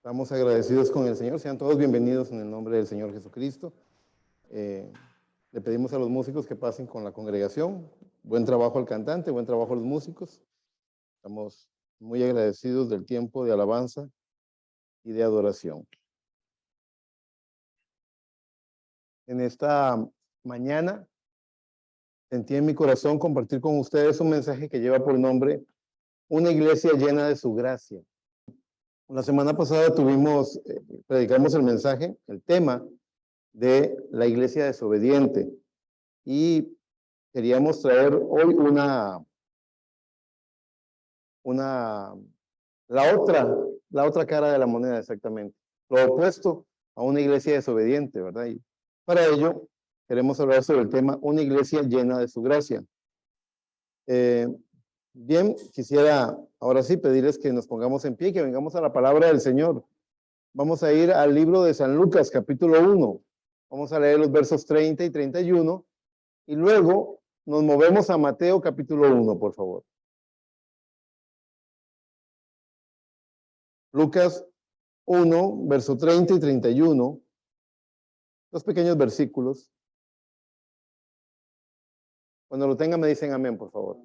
Estamos agradecidos con el Señor. Sean todos bienvenidos en el nombre del Señor Jesucristo. Le pedimos a los músicos que pasen con la congregación. Buen trabajo al cantante, buen trabajo a los músicos. Estamos muy agradecidos del tiempo de alabanza y de adoración. En esta mañana sentí en mi corazón compartir con ustedes un mensaje que lleva por nombre Una iglesia llena de su gracia. La semana pasada predicamos el mensaje, el tema de la iglesia desobediente, y queríamos traer hoy la otra cara de la moneda, exactamente, lo opuesto a una iglesia desobediente, ¿verdad? Y para ello queremos hablar sobre el tema una iglesia llena de su gracia. Bien, quisiera ahora sí pedirles que nos pongamos en pie, que vengamos a la palabra del Señor. Vamos a ir al libro de San Lucas, capítulo 1. Vamos a leer los versos 30 y 31, y luego nos movemos a Mateo, capítulo 1, por favor. Lucas 1, verso 30 y 31. Dos pequeños versículos. Cuando lo tengan me dicen amén, por favor.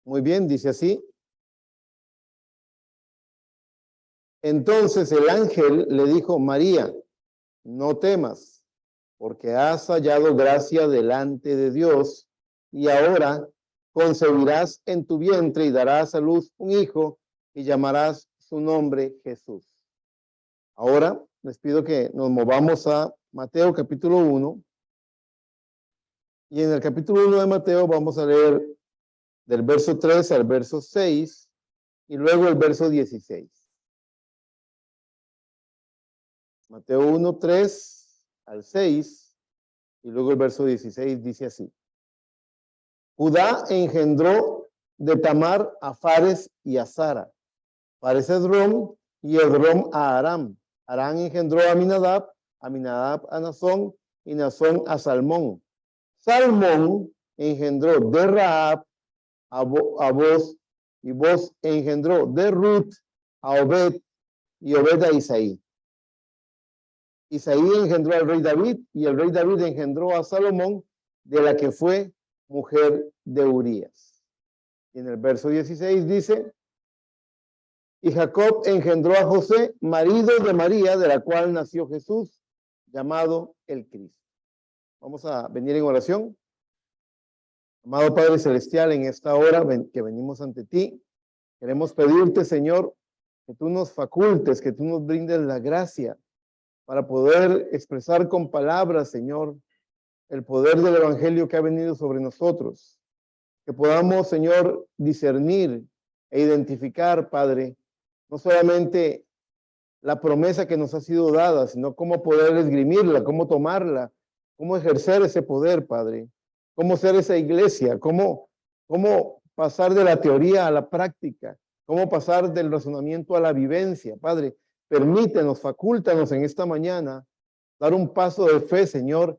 Muy bien, dice así. Entonces el ángel le dijo: María, no temas, porque has hallado gracia delante de Dios, y ahora concebirás en tu vientre y darás a luz un hijo, y llamarás su nombre Jesús. Ahora les pido que nos movamos a Mateo capítulo 1, y en el capítulo 1 de Mateo vamos a leer del verso 3 al verso 6, y luego el verso 16. Mateo 1, 3 al 6, y luego el verso 16 dice así. Judá engendró de Tamar a Fares y a Zara. Fares a Esrom, y Esrom a Aram. Aram engendró a Aminadab a Nazón, y Nazón a Salmón. Salmón engendró de Rahab a Boz, y Boz engendró de Ruth a Obed, y Obed a Isaí. Isaí engendró al rey David, y el rey David engendró a Salomón, de la que fue mujer de Urías. Y en el verso 16 dice: y Jacob engendró a José, marido de María, de la cual nació Jesús, llamado el Cristo. Vamos a venir en oración. Amado Padre Celestial, en esta hora que venimos ante ti, queremos pedirte, Señor, que tú nos facultes, que tú nos brindes la gracia para poder expresar con palabras, Señor, el poder del Evangelio que ha venido sobre nosotros. Que podamos, Señor, discernir e identificar, Padre, no solamente la promesa que nos ha sido dada, sino cómo poder esgrimirla, cómo tomarla, cómo ejercer ese poder, Padre, cómo ser esa iglesia, cómo pasar de la teoría a la práctica, cómo pasar del razonamiento a la vivencia. Padre, permítenos, facúltanos en esta mañana dar un paso de fe, Señor,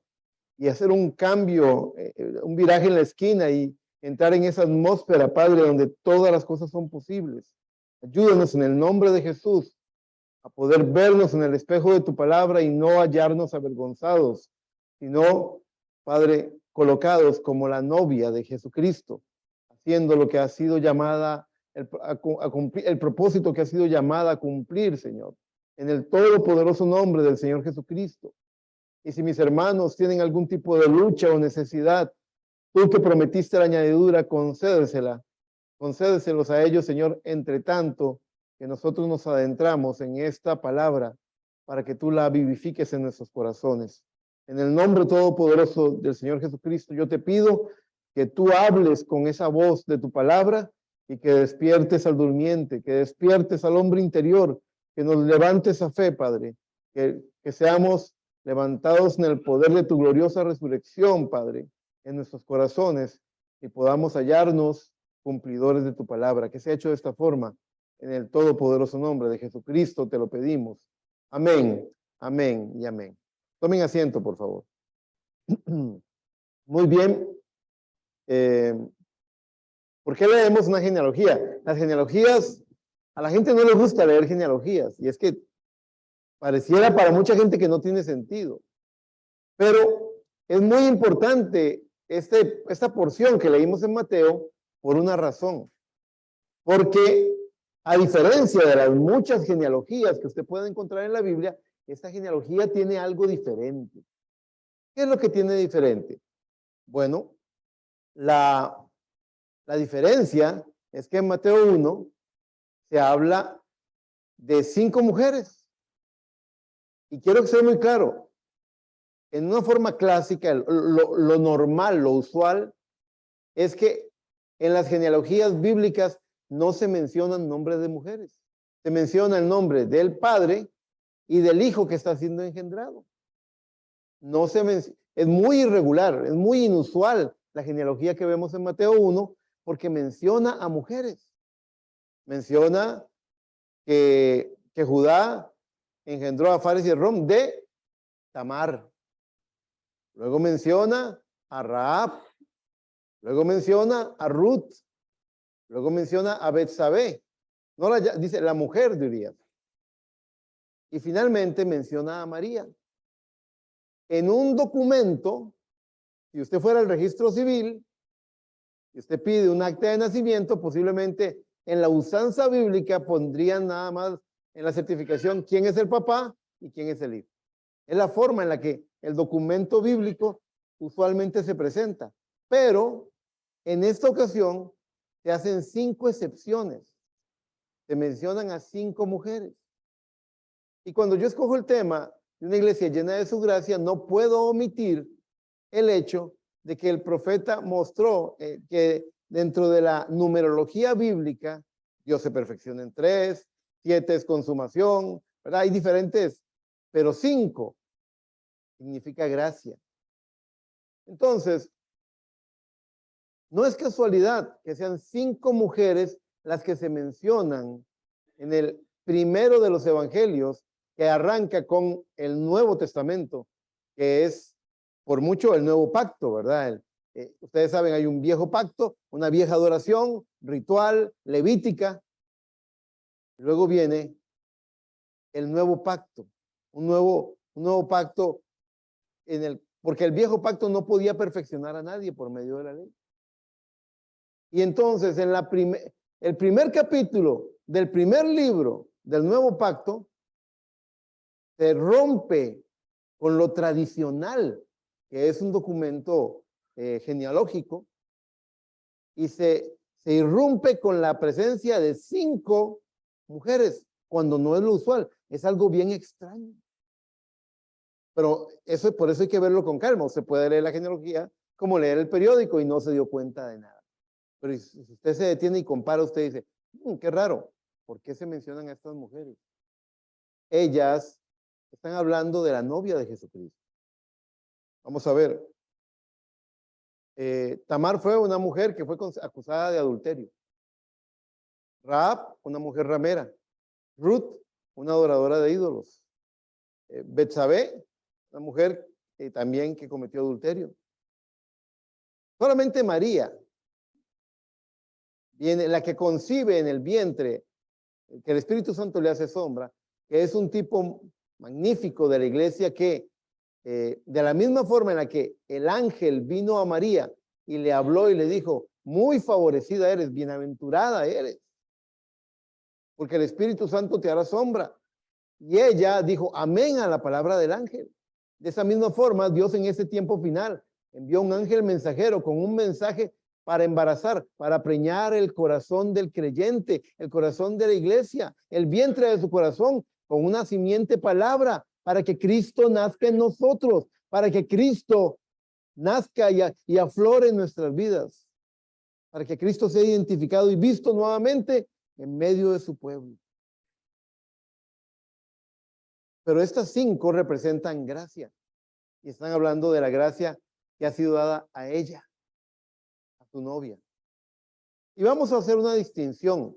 y hacer un cambio, un viraje en la esquina y entrar en esa atmósfera, Padre, donde todas las cosas son posibles. Ayúdanos en el nombre de Jesús a poder vernos en el espejo de tu palabra y no hallarnos avergonzados, sino, Padre, colocados como la novia de Jesucristo, haciendo lo que ha sido llamada, el propósito que ha sido llamada a cumplir, Señor, en el todopoderoso nombre del Señor Jesucristo. Y si mis hermanos tienen algún tipo de lucha o necesidad, tú que prometiste la añadidura, concédeselos a ellos, Señor, entre tanto que nosotros nos adentramos en esta palabra para que tú la vivifiques en nuestros corazones. En el nombre todopoderoso del Señor Jesucristo, yo te pido que tú hables con esa voz de tu palabra y que despiertes al durmiente, que despiertes al hombre interior, que nos levantes a fe, Padre, que seamos levantados en el poder de tu gloriosa resurrección, Padre, en nuestros corazones, y podamos hallarnos cumplidores de tu palabra. Que sea hecho de esta forma, en el todopoderoso nombre de Jesucristo te lo pedimos. Amén, amén y amén. Tomen asiento, por favor. Muy bien. ¿Por qué leemos una genealogía? Las genealogías a la gente no le gusta leer genealogías, y es que pareciera para mucha gente que no tiene sentido. Pero es muy importante esta porción que leímos en Mateo por una razón. Porque a diferencia de las muchas genealogías que usted puede encontrar en la Biblia, esta genealogía tiene algo diferente. ¿Qué es lo que tiene diferente? Bueno, la diferencia es que en Mateo 1 se habla de 5 mujeres. Y quiero que sea muy claro, en una forma clásica, lo normal, lo usual, es que en las genealogías bíblicas no se mencionan nombres de mujeres. Se menciona el nombre del padre y del hijo que está siendo engendrado. No se es muy irregular, es muy inusual la genealogía que vemos en Mateo 1 porque menciona a mujeres. Menciona que Judá engendró a Fares y Esrom de Tamar. Luego menciona a Rahab. Luego menciona a Ruth. Luego menciona a Betsabé. No dice la mujer de Urías. Y finalmente menciona a María. En un documento, si usted fuera al registro civil y usted pide un acta de nacimiento, posiblemente en la usanza bíblica pondrían nada más en la certificación quién es el papá y quién es el hijo. Es la forma en la que el documento bíblico usualmente se presenta. Pero en esta ocasión se hacen 5 excepciones. Se mencionan a 5 mujeres. Y cuando yo escojo el tema de una iglesia llena de su gracia, no puedo omitir el hecho de que el profeta mostró que dentro de la numerología bíblica, Dios se perfecciona en 3, 7 es consumación, ¿verdad? Hay diferentes, pero 5 significa gracia. Entonces, no es casualidad que sean 5 mujeres las que se mencionan en el primero de los evangelios que arranca con el Nuevo Testamento, que es por mucho el nuevo pacto, ¿verdad? Ustedes saben, hay un viejo pacto, una vieja adoración ritual, levítica. Luego viene el nuevo pacto, un nuevo pacto porque el viejo pacto no podía perfeccionar a nadie por medio de la ley. Y entonces en el primer capítulo del primer libro del nuevo pacto se rompe con lo tradicional, que es un documento genealógico, y se irrumpe con la presencia de 5 mujeres, cuando no es lo usual. Es algo bien extraño. Pero por eso hay que verlo con calma. Usted puede leer la genealogía como leer el periódico y no se dio cuenta de nada. Pero si usted se detiene y compara, usted dice, qué raro, ¿por qué se mencionan a estas mujeres? Ellas están hablando de la novia de Jesucristo. Vamos a ver. Tamar fue una mujer que fue acusada de adulterio. Rahab, una mujer ramera. Ruth, una adoradora de ídolos. Betsabé, una mujer también que cometió adulterio. Solamente María, viene la que concibe en el vientre, que el Espíritu Santo le hace sombra, que es un tipo magnífico de la iglesia que, de la misma forma en la que el ángel vino a María y le habló y le dijo, muy favorecida eres, bienaventurada eres, porque el Espíritu Santo te hará sombra. Y ella dijo, amén a la palabra del ángel. De esa misma forma, Dios en ese tiempo final envió un ángel mensajero con un mensaje para embarazar, para preñar el corazón del creyente, el corazón de la iglesia, el vientre de su corazón, con una simiente palabra, para que Cristo nazca en nosotros, para que Cristo nazca y aflore en nuestras vidas, para que Cristo sea identificado y visto nuevamente en medio de su pueblo. Pero estas 5 representan gracia, y están hablando de la gracia que ha sido dada a ella, a su novia. Y vamos a hacer una distinción.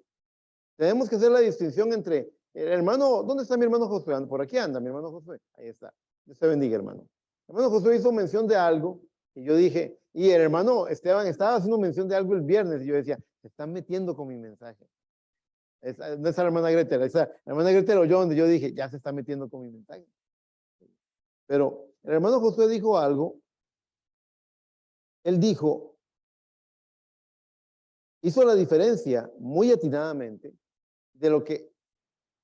Tenemos que hacer la distinción entre el hermano, ¿dónde está mi hermano Josué? Por aquí anda mi hermano Josué. Ahí está. Dios te bendiga, hermano. El hermano Josué hizo mención de algo y yo dije, y el hermano Esteban estaba haciendo mención de algo el viernes y yo decía, se están metiendo con mi mensaje. No es la hermana Gretel, la hermana Gretel oyó donde yo dije, ya se está metiendo con mi mensaje. Pero el hermano Josué dijo algo. Él dijo, hizo la diferencia muy atinadamente de lo que,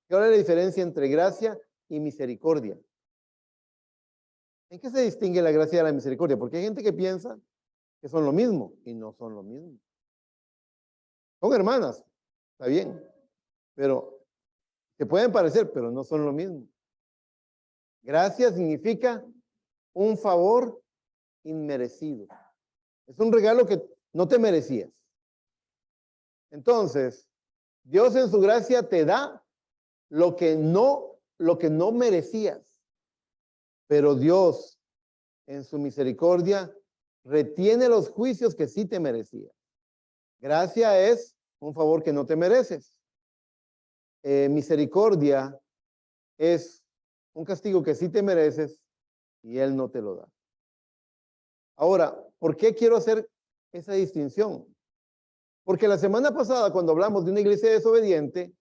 ¿cuál es la diferencia entre gracia y misericordia? ¿En qué se distingue la gracia de la misericordia? Porque hay gente que piensa que son lo mismo y no son lo mismo. Son hermanas, está bien, pero se pueden parecer, pero no son lo mismo. Gracia significa un favor inmerecido. Es un regalo que no te merecías. Entonces, Dios en su gracia te da lo que no merecías. Pero Dios en su misericordia retiene los juicios que sí te merecías. Gracia es un favor que no te mereces. Misericordia es un castigo que sí te mereces y Él no te lo da. Ahora, ¿por qué quiero hacer esa distinción? Porque la semana pasada, cuando hablamos de una iglesia desobediente,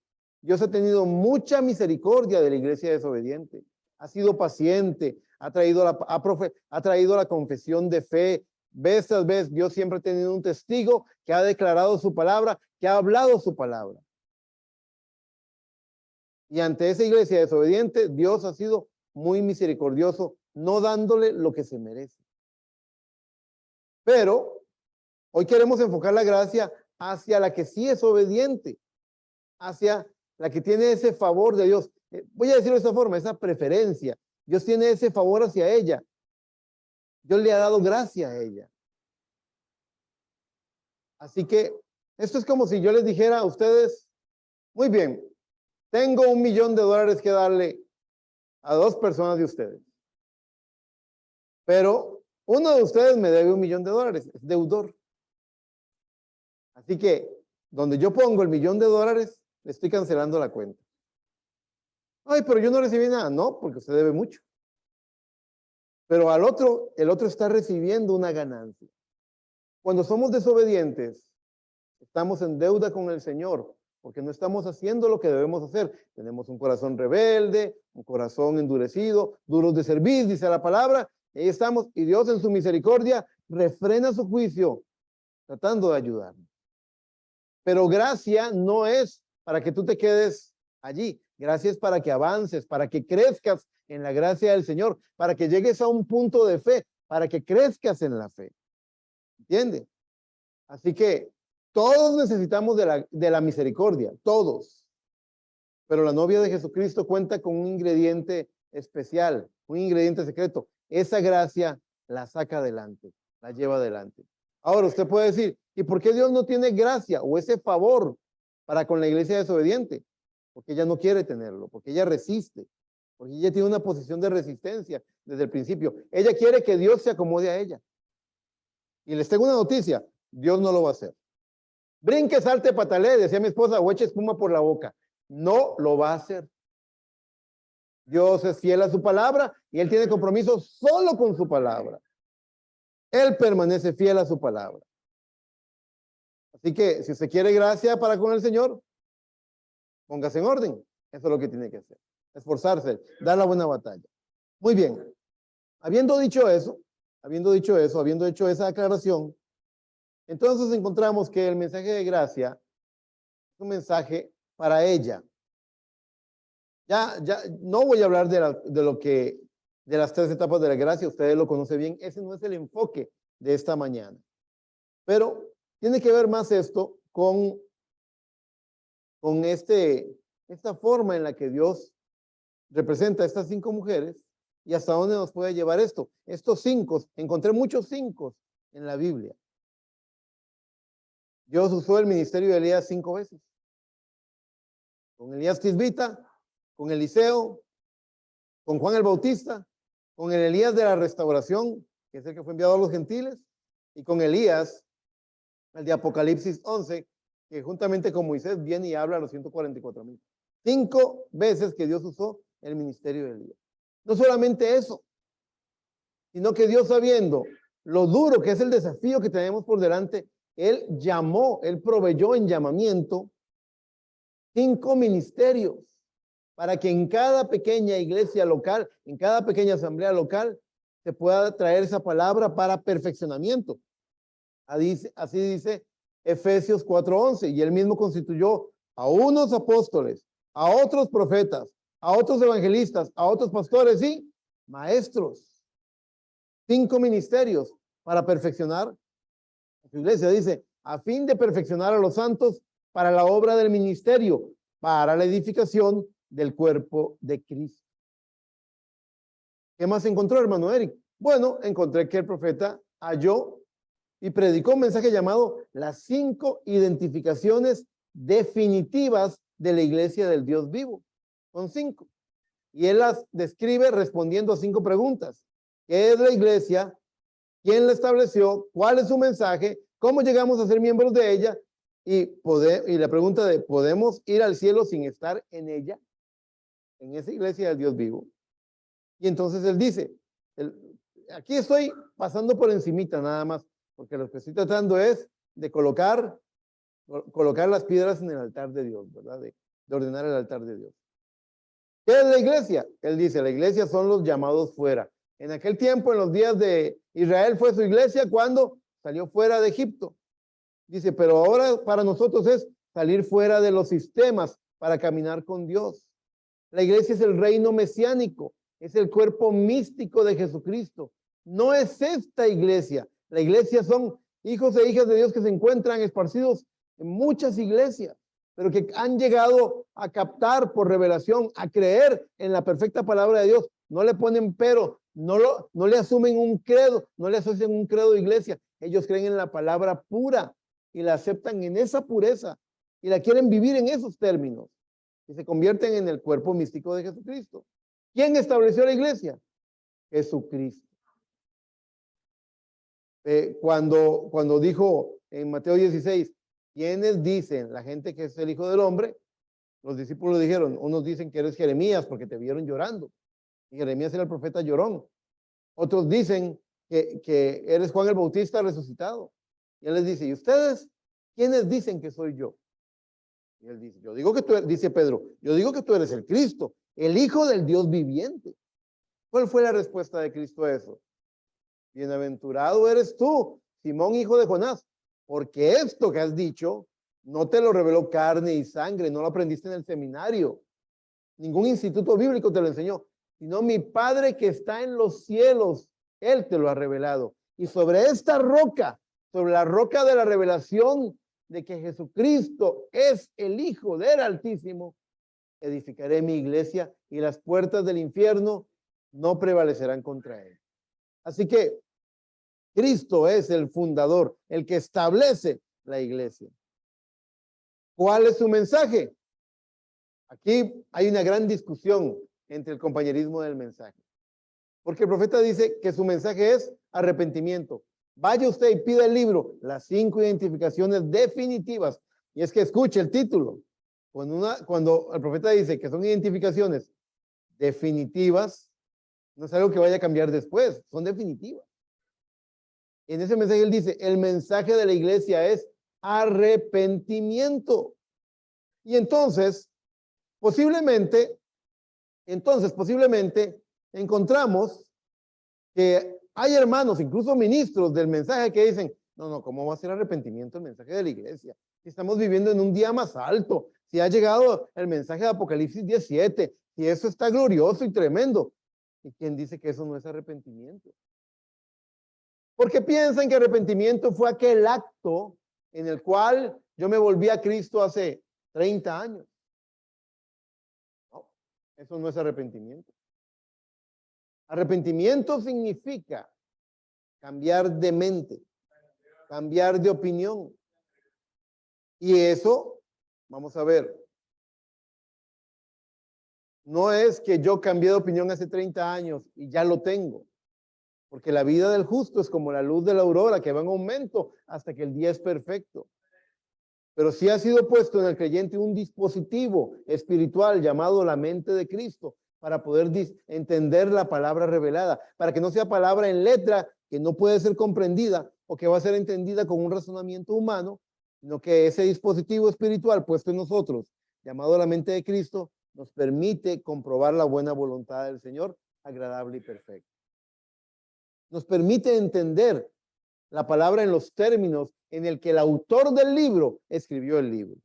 Dios ha tenido mucha misericordia de la iglesia desobediente. Ha sido paciente, ha traído la confesión de fe. Vez tras vez, Dios siempre ha tenido un testigo que ha declarado su palabra, que ha hablado su palabra. Y ante esa iglesia desobediente, Dios ha sido muy misericordioso, no dándole lo que se merece. Pero hoy queremos enfocar la gracia hacia la que sí es obediente, hacia la que tiene ese favor de Dios. Voy a decirlo de esta forma, esa preferencia. Dios tiene ese favor hacia ella. Dios le ha dado gracia a ella. Así que esto es como si yo les dijera a ustedes, muy bien, tengo $1.000.000 que darle a 2 personas de ustedes. Pero uno de ustedes me debe $1.000.000, es deudor. Así que donde yo pongo el $1.000.000, le estoy cancelando la cuenta. Ay, pero yo no recibí nada. No, porque usted debe mucho. Pero el otro está recibiendo una ganancia. Cuando somos desobedientes, estamos en deuda con el Señor, porque no estamos haciendo lo que debemos hacer. Tenemos un corazón rebelde, un corazón endurecido, duros de servir, dice la palabra. Ahí estamos, y Dios en su misericordia refrena su juicio, tratando de ayudarnos. Pero gracia no es para que tú te quedes allí. Gracia es para que avances, para que crezcas en la gracia del Señor, para que llegues a un punto de fe, para que crezcas en la fe. ¿Entiende? Así que todos necesitamos de la misericordia, todos. Pero la novia de Jesucristo cuenta con un ingrediente especial, un ingrediente secreto. Esa gracia la saca adelante, la lleva adelante. Ahora usted puede decir, ¿y por qué Dios no tiene gracia o ese favor para con la iglesia desobediente? Porque ella no quiere tenerlo, porque ella resiste, porque ella tiene una posición de resistencia desde el principio. Ella quiere que Dios se acomode a ella. Y les tengo una noticia, Dios no lo va a hacer. Brinque, salte, patalee, decía mi esposa, o eche espuma por la boca. No lo va a hacer. Dios es fiel a su palabra y Él tiene compromiso solo con su palabra. Él permanece fiel a su palabra. Así que si usted quiere gracia para con el Señor, póngase en orden. Eso es lo que tiene que hacer. Esforzarse, dar la buena batalla. Muy bien. Habiendo dicho eso, habiendo hecho esa aclaración, entonces encontramos que el mensaje de gracia es un mensaje para ella. Ya no voy a hablar de las 3 etapas de la gracia, ustedes lo conocen bien, ese no es el enfoque de esta mañana. Pero tiene que ver más esto con esta forma en la que Dios representa a estas 5 mujeres y hasta dónde nos puede llevar esto. Estos 5, encontré muchos 5 en la Biblia. Dios usó el ministerio de Elías 5 veces. Con Elías Tisbita, con Eliseo, con Juan el Bautista, con el Elías de la restauración, que es el que fue enviado a los gentiles, y con Elías, el de Apocalipsis 11, que juntamente con Moisés viene y habla a los 144,000. 5 veces que Dios usó el ministerio de Elías. No solamente eso, sino que Dios, sabiendo lo duro que es el desafío que tenemos por delante, Él llamó, Él proveyó en llamamiento 5 ministerios para que en cada pequeña iglesia local, en cada pequeña asamblea local, se pueda traer esa palabra para perfeccionamiento. Así dice Efesios 4:11, y él mismo constituyó a unos apóstoles, a otros profetas, a otros evangelistas, a otros pastores y maestros. 5 ministerios para perfeccionar su iglesia. Dice, a fin de perfeccionar a los santos para la obra del ministerio, para la edificación del cuerpo de Cristo. ¿Qué más encontró, hermano Eric? Bueno, encontré que el profeta halló y predicó un mensaje llamado las 5 identificaciones definitivas de la iglesia del Dios vivo. Son 5. Y él las describe respondiendo a 5 preguntas. ¿Qué es la iglesia? ¿Quién la estableció? ¿Cuál es su mensaje? ¿Cómo llegamos a ser miembros de ella? Y la pregunta de, ¿podemos ir al cielo sin estar en ella? En esa iglesia del Dios vivo. Y entonces él dice, aquí estoy pasando por encimita nada más, porque lo que estoy tratando es de colocar las piedras en el altar de Dios, ¿verdad? De ordenar el altar de Dios. ¿Qué es la iglesia? Él dice, la iglesia son los llamados fuera. En aquel tiempo, en los días de Israel, fue su iglesia cuando salió fuera de Egipto. Dice, pero ahora para nosotros es salir fuera de los sistemas para caminar con Dios. La iglesia es el reino mesiánico, es el cuerpo místico de Jesucristo. No es esta iglesia. La iglesia son hijos e hijas de Dios que se encuentran esparcidos en muchas iglesias, pero que han llegado a captar por revelación, a creer en la perfecta palabra de Dios. No le ponen pero, no le asumen un credo, no le asocian un credo de iglesia. Ellos creen en la palabra pura y la aceptan en esa pureza y la quieren vivir en esos términos y se convierten en el cuerpo místico de Jesucristo. ¿Quién estableció la iglesia? Jesucristo. Cuando dijo en Mateo 16, ¿quiénes dicen la gente que es el Hijo del Hombre? Los discípulos dijeron, unos dicen que eres Jeremías porque te vieron llorando. Y Jeremías era el profeta llorón. Otros dicen que eres Juan el Bautista resucitado. Y él les dice, ¿y ustedes quiénes dicen que soy yo? Y él dice, yo digo que tú, dice Pedro, yo digo que tú eres el Cristo, el Hijo del Dios viviente. ¿Cuál fue la respuesta de Cristo a eso? Bienaventurado eres tú, Simón, hijo de Jonás, porque esto que has dicho no te lo reveló carne y sangre, no lo aprendiste en el seminario, ningún instituto bíblico te lo enseñó, sino mi Padre que está en los cielos, Él te lo ha revelado. Y sobre esta roca, sobre la roca de la revelación de que Jesucristo es el Hijo del Altísimo, edificaré mi iglesia y las puertas del infierno no prevalecerán contra él. Así que Cristo es el fundador, el que establece la iglesia. ¿Cuál es su mensaje? Aquí hay una gran discusión entre el compañerismo del mensaje. Porque el profeta dice que su mensaje es arrepentimiento. Vaya usted y pida el libro, las 5 identificaciones definitivas. Y es que escuche el título. Cuando el profeta dice que son identificaciones definitivas, no es algo que vaya a cambiar después, son definitivas. En ese mensaje él dice, el mensaje de la iglesia es arrepentimiento. Y entonces, posiblemente encontramos que hay hermanos, incluso ministros del mensaje que dicen, no, ¿cómo va a ser arrepentimiento el mensaje de la iglesia? Si estamos viviendo en un día más alto, si ha llegado el mensaje de Apocalipsis 17, si eso está glorioso y tremendo. ¿Y quién dice que eso no es arrepentimiento? Porque piensan que arrepentimiento fue aquel acto en el cual yo me volví a Cristo hace 30 años. No, eso no es arrepentimiento. Arrepentimiento significa cambiar de mente, cambiar de opinión. Y eso, vamos a ver, no es que yo cambié de opinión hace 30 años y ya lo tengo. Porque la vida del justo es como la luz de la aurora que va en aumento hasta que el día es perfecto. Pero sí ha sido puesto en el creyente un dispositivo espiritual llamado la mente de Cristo para poder entender la palabra revelada, para que no sea palabra en letra que no puede ser comprendida o que va a ser entendida con un razonamiento humano, sino que ese dispositivo espiritual puesto en nosotros llamado la mente de Cristo, nos permite comprobar la buena voluntad del Señor, agradable y perfecta. Nos permite entender la palabra en los términos en el que el autor del libro escribió el libro.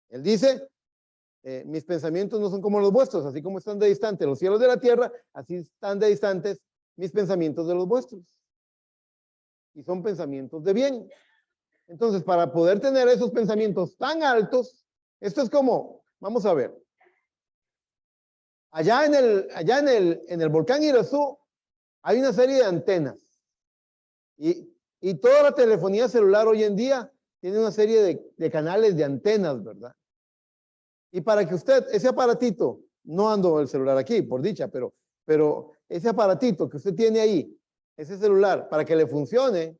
Él dice, mis pensamientos no son como los vuestros, así como están de distantes los cielos de la tierra, así están de distantes mis pensamientos de los vuestros. Y son pensamientos de bien. Entonces, para poder tener esos pensamientos tan altos, esto es como, vamos a ver, allá en el volcán Irazú hay una serie de antenas. Y toda la telefonía celular hoy en día tiene una serie de canales de antenas, ¿verdad? Y para que usted, ese aparatito, no ando el celular aquí, por dicha, pero ese aparatito que usted tiene ahí, ese celular, para que le funcione,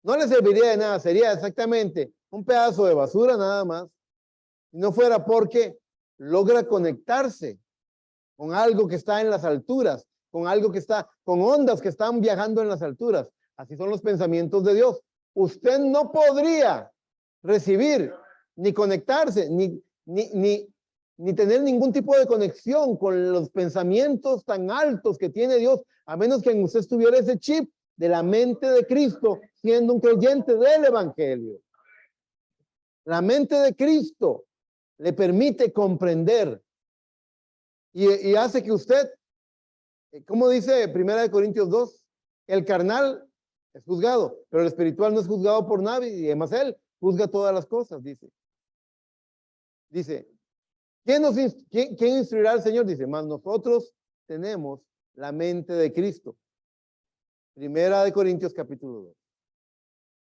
no le serviría de nada, sería exactamente un pedazo de basura nada más, si no fuera porque logra conectarse con algo que está en las alturas, con algo que está, con ondas que están viajando en las alturas. Así son los pensamientos de Dios. Usted no podría recibir, ni conectarse, ni tener ningún tipo de conexión con los pensamientos tan altos que tiene Dios, a menos que en usted estuviera ese chip de la mente de Cristo, siendo un creyente del Evangelio. La mente de Cristo le permite comprender y hace que usted, como dice 1 Corintios 2, el carnal es juzgado, pero el espiritual no es juzgado por nadie, y además él juzga todas las cosas, dice. Dice, ¿quién instruirá al Señor? Dice, mas nosotros tenemos la mente de Cristo. 1 Corintios capítulo 2.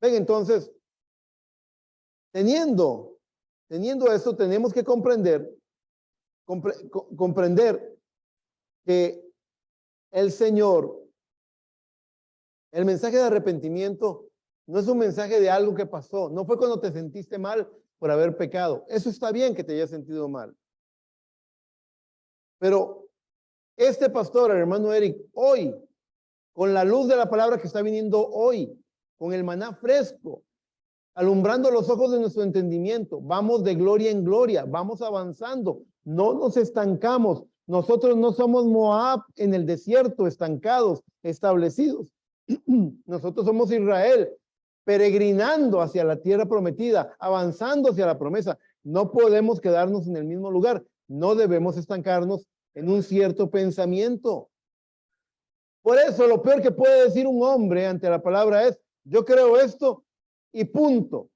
Ven, entonces, teniendo eso, tenemos que comprender que el Señor, el mensaje de arrepentimiento no es un mensaje de algo que pasó, no fue cuando te sentiste mal por haber pecado. Eso está bien que te hayas sentido mal. Pero este pastor, el hermano Eric, hoy, con la luz de la palabra que está viniendo hoy, con el maná fresco, alumbrando los ojos de nuestro entendimiento, vamos de gloria en gloria, vamos avanzando, no nos estancamos. Nosotros no somos Moab en el desierto, estancados, establecidos. Nosotros somos Israel, peregrinando hacia la tierra prometida, avanzando hacia la promesa. No podemos quedarnos en el mismo lugar, no debemos estancarnos en un cierto pensamiento. Por eso lo peor que puede decir un hombre ante la palabra es, yo creo esto y punto.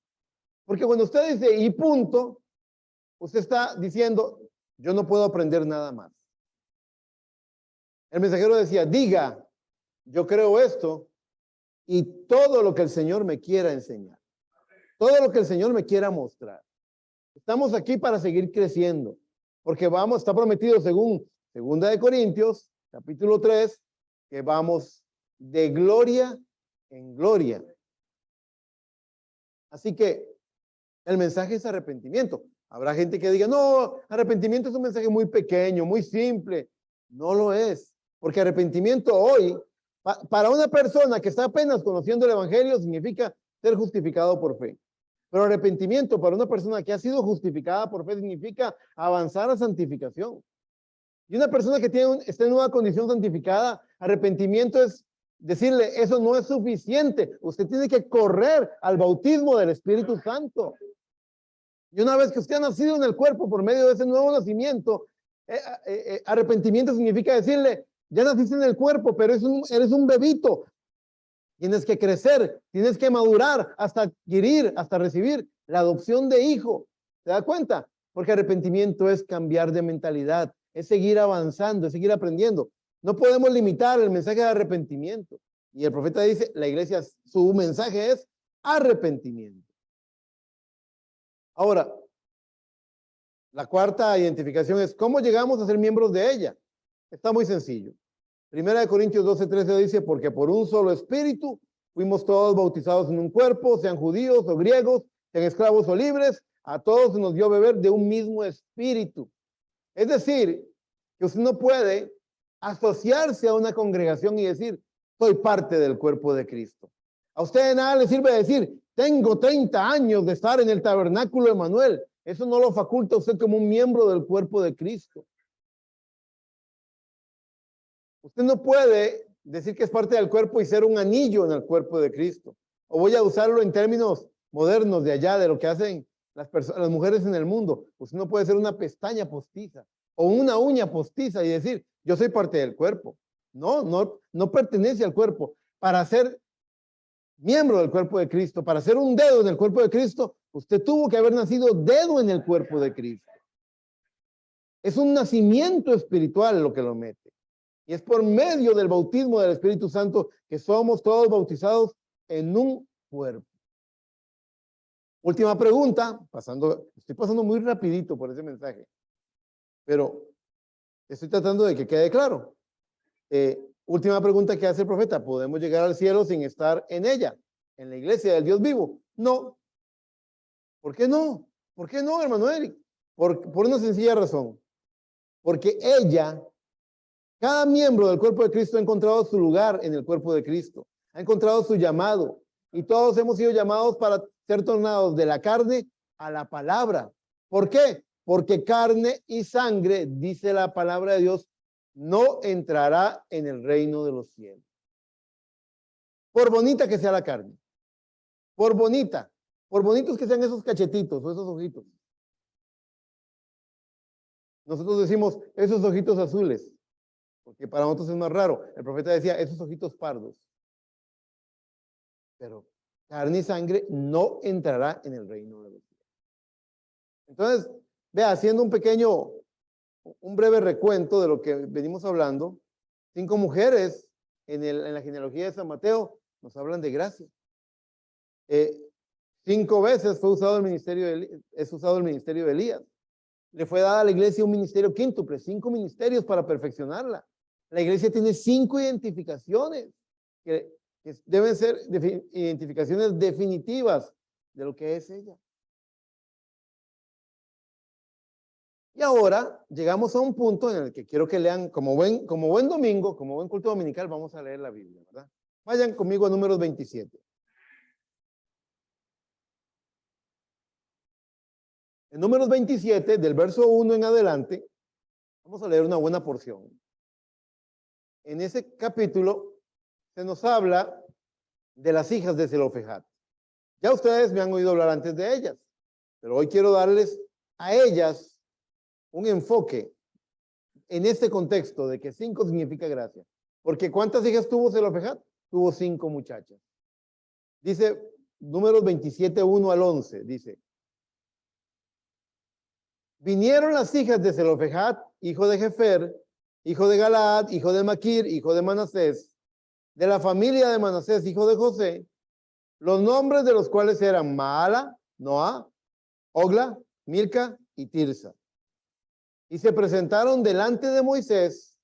Porque cuando usted dice y punto, usted está diciendo, yo no puedo aprender nada más. El mensajero decía, diga, yo creo esto y todo lo que el Señor me quiera enseñar. Todo lo que el Señor me quiera mostrar. Estamos aquí para seguir creciendo. Porque está prometido según 2 Corintios, capítulo 3, que vamos de gloria en gloria. Así que el mensaje es arrepentimiento. Habrá gente que diga, no, arrepentimiento es un mensaje muy pequeño, muy simple. No lo es, porque arrepentimiento hoy, para una persona que está apenas conociendo el evangelio, significa ser justificado por fe. Pero arrepentimiento para una persona que ha sido justificada por fe significa avanzar a santificación. Y una persona que está en una condición santificada, arrepentimiento es decirle, eso no es suficiente. Usted tiene que correr al bautismo del Espíritu Santo. Y una vez que usted ha nacido en el cuerpo por medio de ese nuevo nacimiento, arrepentimiento significa decirle, ya naciste en el cuerpo, pero eres un bebito. Tienes que crecer, tienes que madurar hasta adquirir, hasta recibir la adopción de hijo. ¿Se da cuenta? Porque arrepentimiento es cambiar de mentalidad, es seguir avanzando, es seguir aprendiendo. No podemos limitar el mensaje de arrepentimiento. Y el profeta dice, la iglesia, su mensaje es arrepentimiento. Ahora, la cuarta identificación es, ¿cómo llegamos a ser miembros de ella? Está muy sencillo. 1 Corintios 12:13 dice, porque por un solo espíritu fuimos todos bautizados en un cuerpo, sean judíos o griegos, sean esclavos o libres, a todos se nos dio beber de un mismo espíritu. Es decir, que usted no puede asociarse a una congregación y decir, soy parte del cuerpo de Cristo. A usted de nada le sirve decir, tengo 30 años de estar en el tabernáculo de Emanuel. Eso no lo faculta a usted como un miembro del cuerpo de Cristo. Usted no puede decir que es parte del cuerpo y ser un anillo en el cuerpo de Cristo. O voy a usarlo en términos modernos de allá, de lo que hacen las mujeres en el mundo. Usted no puede ser una pestaña postiza o una uña postiza y decir, yo soy parte del cuerpo. No pertenece al cuerpo. Para ser miembro del cuerpo de Cristo, para ser un dedo en el cuerpo de Cristo, usted tuvo que haber nacido dedo en el cuerpo de Cristo. Es un nacimiento espiritual lo que lo mete. Y es por medio del bautismo del Espíritu Santo que somos todos bautizados en un cuerpo. Última pregunta, estoy pasando muy rapidito por ese mensaje, pero estoy tratando de que quede claro. Última pregunta que hace el profeta, ¿podemos llegar al cielo sin estar en ella, en la iglesia del Dios vivo? No. ¿Por qué no? ¿Por qué no, hermano Eric? Por una sencilla razón. Porque cada miembro del cuerpo de Cristo ha encontrado su lugar en el cuerpo de Cristo, ha encontrado su llamado, y todos hemos sido llamados para ser tornados de la carne a la palabra. ¿Por qué? Porque carne y sangre, dice la palabra de Dios, no entrará en el reino de los cielos. Por bonita que sea la carne, por bonitos que sean esos cachetitos o esos ojitos. Nosotros decimos esos ojitos azules, porque para nosotros es más raro. El profeta decía esos ojitos pardos. Pero carne y sangre no entrará en el reino de los cielos. Entonces, vea, haciendo un breve recuento de lo que venimos hablando, 5 mujeres en la genealogía de San Mateo nos hablan de gracia. 5 veces es usado el ministerio de Elías. Le fue dada a la iglesia un ministerio quíntuple, 5 ministerios para perfeccionarla. La iglesia tiene 5 identificaciones que deben ser identificaciones definitivas de lo que es ella. Y ahora llegamos a un punto en el que quiero que lean, como buen domingo, como buen culto dominical, vamos a leer la Biblia, ¿verdad? Vayan conmigo a Números 27. En Números 27, del verso 1 en adelante, vamos a leer una buena porción. En ese capítulo se nos habla de las hijas de Zelofejad. Ya ustedes me han oído hablar antes de ellas, pero hoy quiero darles a ellas un enfoque en este contexto de que 5 significa gracia. Porque ¿cuántas hijas tuvo Zelofejad? Tuvo 5 muchachas. Dice Números 27, 1 al 11, dice: vinieron las hijas de Zelofejad, hijo de Jefer, hijo de Galaad, hijo de Maquir, hijo de Manasés, de la familia de Manasés, hijo de José, los nombres de los cuales eran Maala, Noá, Ogla, Milca y Tirsa. Y se presentaron delante de Moisés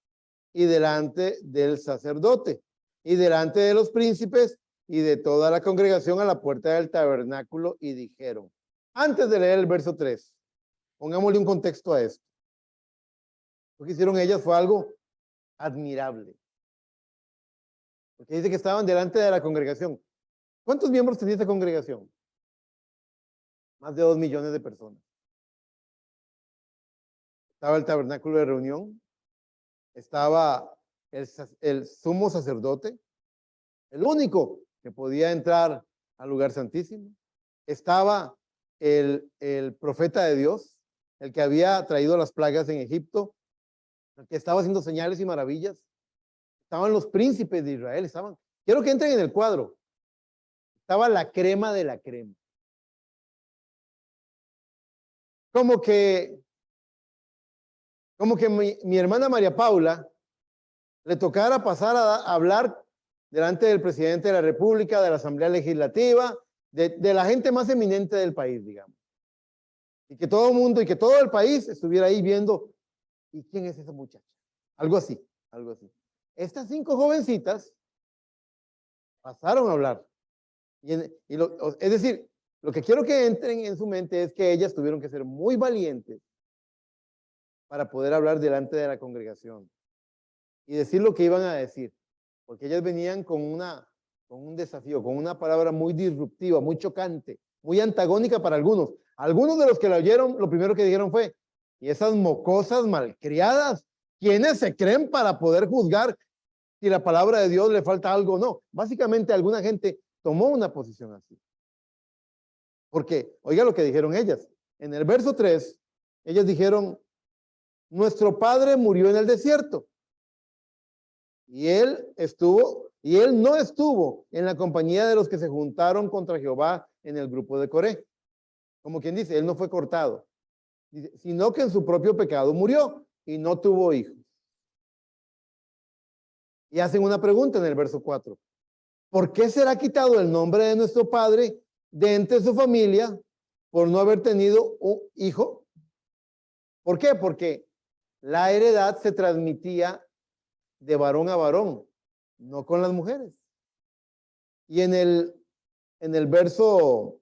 y delante del sacerdote y delante de los príncipes y de toda la congregación a la puerta del tabernáculo y dijeron, antes de leer el verso 3, pongámosle un contexto a esto. Lo que hicieron ellas fue algo admirable. Porque dice que estaban delante de la congregación. ¿Cuántos miembros tenía esta congregación? Más de 2 millones de personas. Estaba el tabernáculo de reunión, estaba el sumo sacerdote, el único que podía entrar al lugar santísimo. Estaba el profeta de Dios, el que había traído las plagas en Egipto, el que estaba haciendo señales y maravillas. Estaban los príncipes de Israel, quiero que entren en el cuadro. Estaba la crema de la crema. Como que mi hermana María Paula le tocara pasar a hablar delante del presidente de la República, de la Asamblea Legislativa, de la gente más eminente del país, digamos. Y que todo el mundo y que todo el país estuviera ahí viendo, ¿y quién es esa muchacha? Algo así, algo así. Estas 5 jovencitas pasaron a hablar. Es decir, lo que quiero que entren en su mente es que ellas tuvieron que ser muy valientes para poder hablar delante de la congregación y decir lo que iban a decir, porque ellas venían con un desafío, con una palabra muy disruptiva, muy chocante, muy antagónica para algunos. Algunos de los que la oyeron, lo primero que dijeron fue, y esas mocosas malcriadas, ¿quiénes se creen para poder juzgar si la palabra de Dios le falta algo o no? Básicamente alguna gente tomó una posición así. Porque, oiga lo que dijeron ellas. En el verso 3, ellas dijeron, nuestro padre murió en el desierto. Y él no estuvo en la compañía de los que se juntaron contra Jehová en el grupo de Coré. Como quien dice, él no fue cortado, dice, sino que en su propio pecado murió y no tuvo hijos. Y hacen una pregunta en el verso 4. ¿Por qué será quitado el nombre de nuestro padre de entre su familia por no haber tenido un hijo? ¿Por qué? Porque la heredad se transmitía de varón a varón, no con las mujeres. Y en el verso,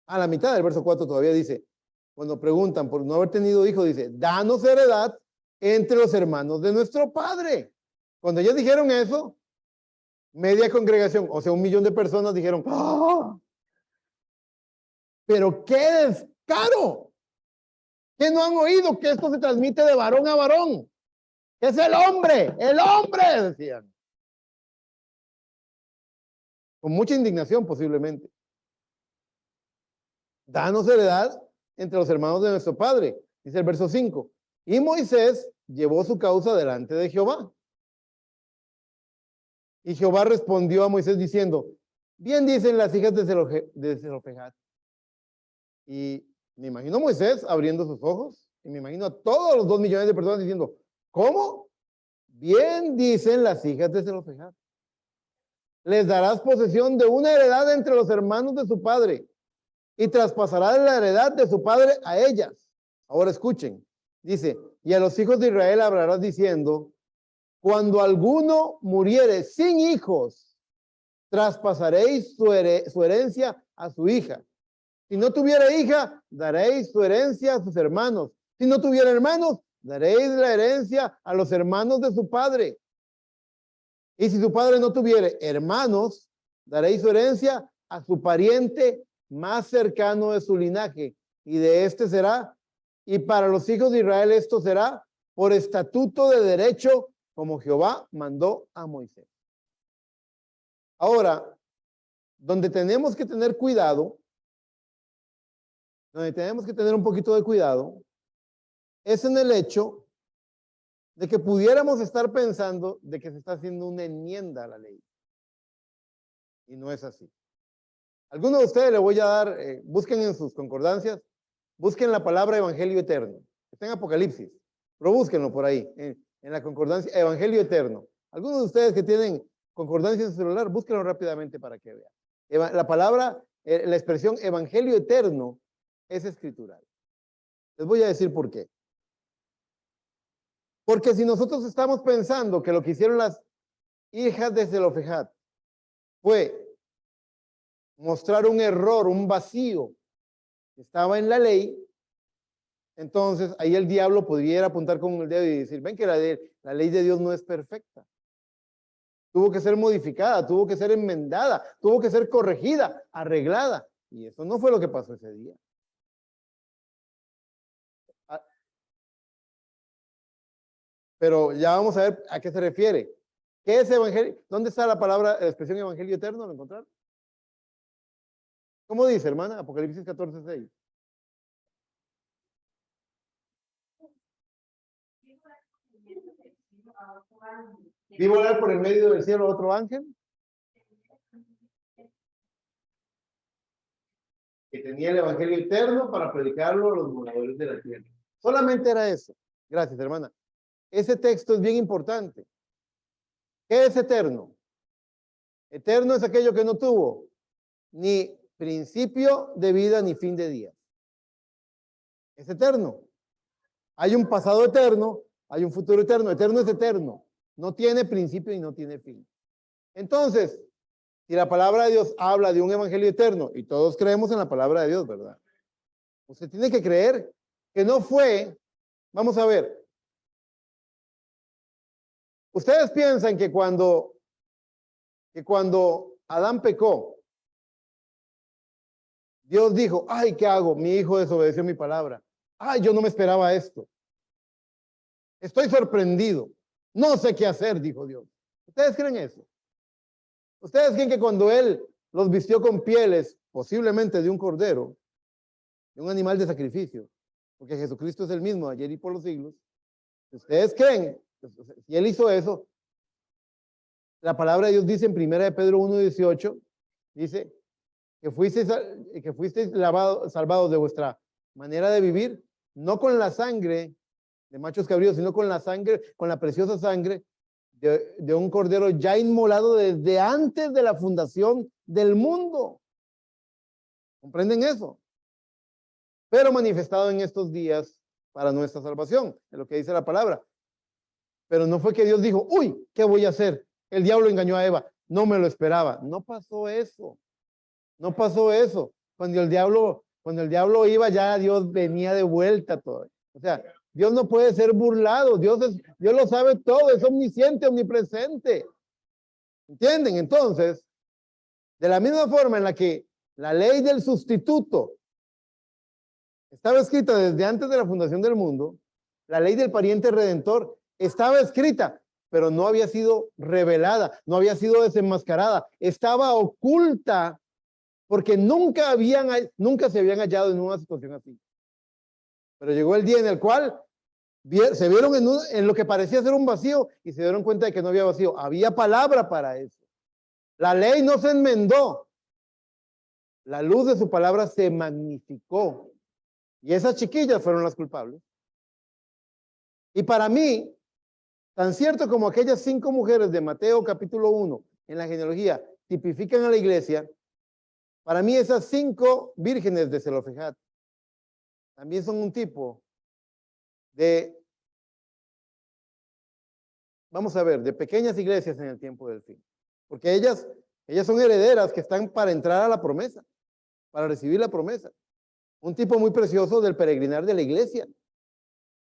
a la mitad del verso 4 todavía dice, cuando preguntan por no haber tenido hijo, dice, danos heredad entre los hermanos de nuestro padre. Cuando ellos dijeron eso, media congregación, o sea, 1,000,000 de personas dijeron, ¡oh! Pero qué descaro, que no han oído que esto se transmite de varón a varón. Es el hombre, decían. Con mucha indignación posiblemente. Danos heredad entre los hermanos de nuestro padre, dice el verso 5. Y Moisés llevó su causa delante de Jehová. Y Jehová respondió a Moisés diciendo, bien dicen las hijas de Zelofejad. Y me imagino a Moisés abriendo sus ojos, y me imagino a todos los 2,000,000 de personas diciendo, ¿cómo? Bien dicen las hijas de Zelofejad. Les darás posesión de una heredad entre los hermanos de su padre, y traspasará la heredad de su padre a ellas. Ahora escuchen, dice, y a los hijos de Israel hablarás diciendo, cuando alguno muriere sin hijos, traspasaréis su herencia a su hija. Si no tuviera hija, daréis su herencia a sus hermanos. Si no tuviera hermanos, daréis la herencia a los hermanos de su padre. Y si su padre no tuviere hermanos, daréis su herencia a su pariente más cercano de su linaje. Y de este será, y para los hijos de Israel esto será por estatuto de derecho, como Jehová mandó a Moisés. Ahora, donde tenemos que tener cuidado, donde tenemos que tener un poquito de cuidado, es en el hecho de que pudiéramos estar pensando de que se está haciendo una enmienda a la ley. Y no es así. Algunos de ustedes les voy a dar, busquen en sus concordancias, busquen la palabra evangelio eterno. Está en Apocalipsis, pero búsquenlo por ahí, en la concordancia evangelio eterno. Algunos de ustedes que tienen concordancia en su celular, búsquenlo rápidamente para que vean. La palabra, la expresión evangelio eterno es escritural. Les voy a decir por qué. Porque si nosotros estamos pensando que lo que hicieron las hijas de Zelofejad fue mostrar un error, un vacío que estaba en la ley, entonces ahí el diablo pudiera apuntar con el dedo y decir, ven que la ley de Dios no es perfecta. Tuvo que ser modificada, tuvo que ser enmendada, tuvo que ser corregida, arreglada. Y eso no fue lo que pasó ese día. Pero ya vamos a ver a qué se refiere. ¿Qué es evangelio? ¿Dónde está la palabra, la expresión evangelio eterno? ¿Lo encontraron? ¿Cómo dice, hermana? Apocalipsis 14:6. ¿Vi volar por el medio del cielo otro ángel? Que tenía el evangelio eterno para predicarlo a los moradores de la tierra. Solamente era eso. Gracias, hermana. Ese texto es bien importante. ¿Qué es eterno? Eterno es aquello que no tuvo ni principio de vida ni fin de día. Es eterno. Hay un pasado eterno, hay un futuro eterno. Eterno es eterno. No tiene principio y no tiene fin. Entonces, si la palabra de Dios habla de un evangelio eterno, y todos creemos en la palabra de Dios, ¿verdad? Usted tiene que creer que no fue, vamos a ver, ustedes piensan que cuando Adán pecó, Dios dijo, ay, ¿qué hago? Mi hijo desobedeció mi palabra. Ay, yo no me esperaba esto. Estoy sorprendido. No sé qué hacer, dijo Dios. ¿Ustedes creen eso? ¿Ustedes creen que cuando Él los vistió con pieles, posiblemente de un cordero, de un animal de sacrificio, porque Jesucristo es el mismo ayer y por los siglos, ¿ustedes creen? Si Él hizo eso, la palabra de Dios dice en 1 de Pedro 1:18, dice que fuisteis salvados de vuestra manera de vivir, no con la sangre de machos cabríos, sino con la sangre, con la preciosa sangre de un cordero ya inmolado desde antes de la fundación del mundo. ¿Comprenden eso? Pero manifestado en estos días para nuestra salvación, es lo que dice la palabra. Pero no fue que Dios dijo, uy, ¿qué voy a hacer? El diablo engañó a Eva. No me lo esperaba. No pasó eso. No pasó eso. Cuando el diablo iba, ya Dios venía de vuelta todo. O sea, Dios no puede ser burlado. Dios lo sabe todo. Es omnisciente, omnipresente. ¿Entienden? Entonces, de la misma forma en la que la ley del sustituto estaba escrita desde antes de la fundación del mundo, la ley del pariente redentor estaba escrita, pero no había sido revelada, no había sido desenmascarada, estaba oculta porque nunca se habían hallado en una situación así. Pero llegó el día en el cual se vieron en lo que parecía ser un vacío y se dieron cuenta de que no había vacío. Había palabra para eso. La ley no se enmendó. La luz de su palabra se magnificó. Y esas chiquillas fueron las culpables. Y para mí, tan cierto como aquellas 5 mujeres de Mateo capítulo 1 en la genealogía tipifican a la iglesia, para mí esas 5 vírgenes de Zelofejat también son un tipo de, vamos a ver, de pequeñas iglesias en el tiempo del fin. Porque ellas son herederas que están para entrar a la promesa, para recibir la promesa. Un tipo muy precioso del peregrinar de la iglesia.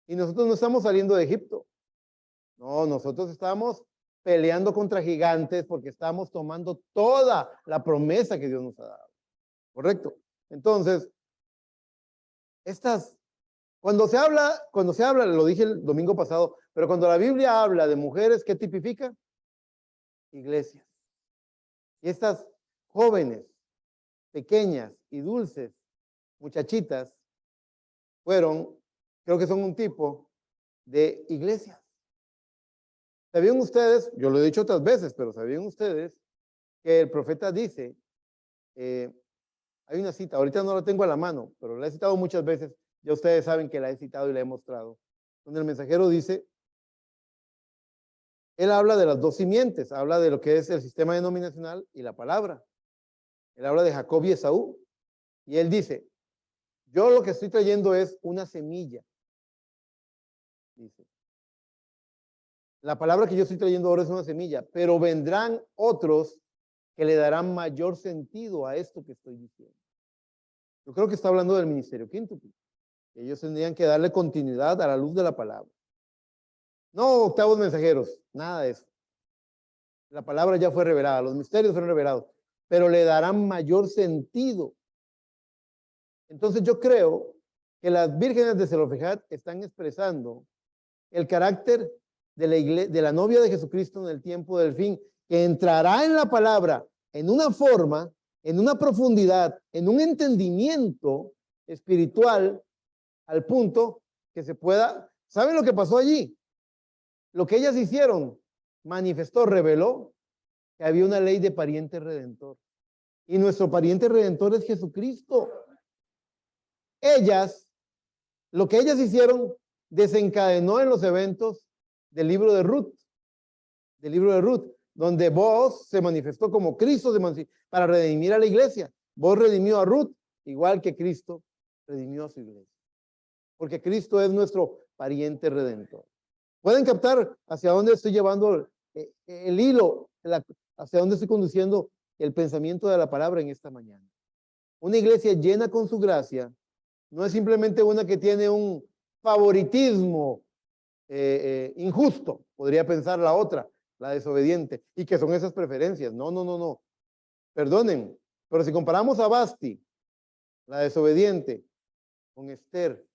Y nosotros no estamos saliendo de Egipto. No, nosotros estamos peleando contra gigantes porque estamos tomando toda la promesa que Dios nos ha dado. ¿Correcto? Entonces, cuando se habla, lo dije el domingo pasado, pero cuando la Biblia habla de mujeres, ¿qué tipifica? Iglesias. Y estas jóvenes, pequeñas y dulces, muchachitas, creo que son un tipo de iglesias. ¿Sabían ustedes? Yo lo he dicho otras veces, pero ¿sabían ustedes que el profeta dice, hay una cita, ahorita no la tengo a la mano, pero la he citado muchas veces, ya ustedes saben que la he citado y la he mostrado, donde el mensajero dice, él habla de las 2 simientes, habla de lo que es el sistema denominacional y la palabra. Él habla de Jacob y Esaú, y él dice, yo lo que estoy trayendo es una semilla, dice. La palabra que yo estoy trayendo ahora es una semilla, pero vendrán otros que le darán mayor sentido a esto que estoy diciendo. Yo creo que está hablando del ministerio quíntuple. Ellos tendrían que darle continuidad a la luz de la palabra. No octavos mensajeros, nada de eso. La palabra ya fue revelada, los misterios fueron revelados, pero le darán mayor sentido. Entonces yo creo que las vírgenes de Zelofejat están expresando el carácter de la novia de Jesucristo en el tiempo del fin, que entrará en la palabra en una forma, en una profundidad, en un entendimiento espiritual, al punto que se pueda. ¿Saben lo que pasó allí? Lo que ellas hicieron, manifestó, reveló que había una ley de pariente redentor. Y nuestro pariente redentor es Jesucristo. Lo que ellas hicieron, desencadenó en los eventos del libro de Ruth, donde Boaz se manifestó como Cristo para redimir a la iglesia. Boaz redimió a Ruth, igual que Cristo redimió a su iglesia. Porque Cristo es nuestro pariente redentor. ¿Pueden captar hacia dónde estoy llevando el hilo, hacia dónde estoy conduciendo el pensamiento de la palabra en esta mañana? Una iglesia llena con su gracia no es simplemente una que tiene un favoritismo injusto, podría pensar la otra, la desobediente, y que son esas preferencias. No. Perdonen, pero si comparamos a Basti la desobediente, con Esther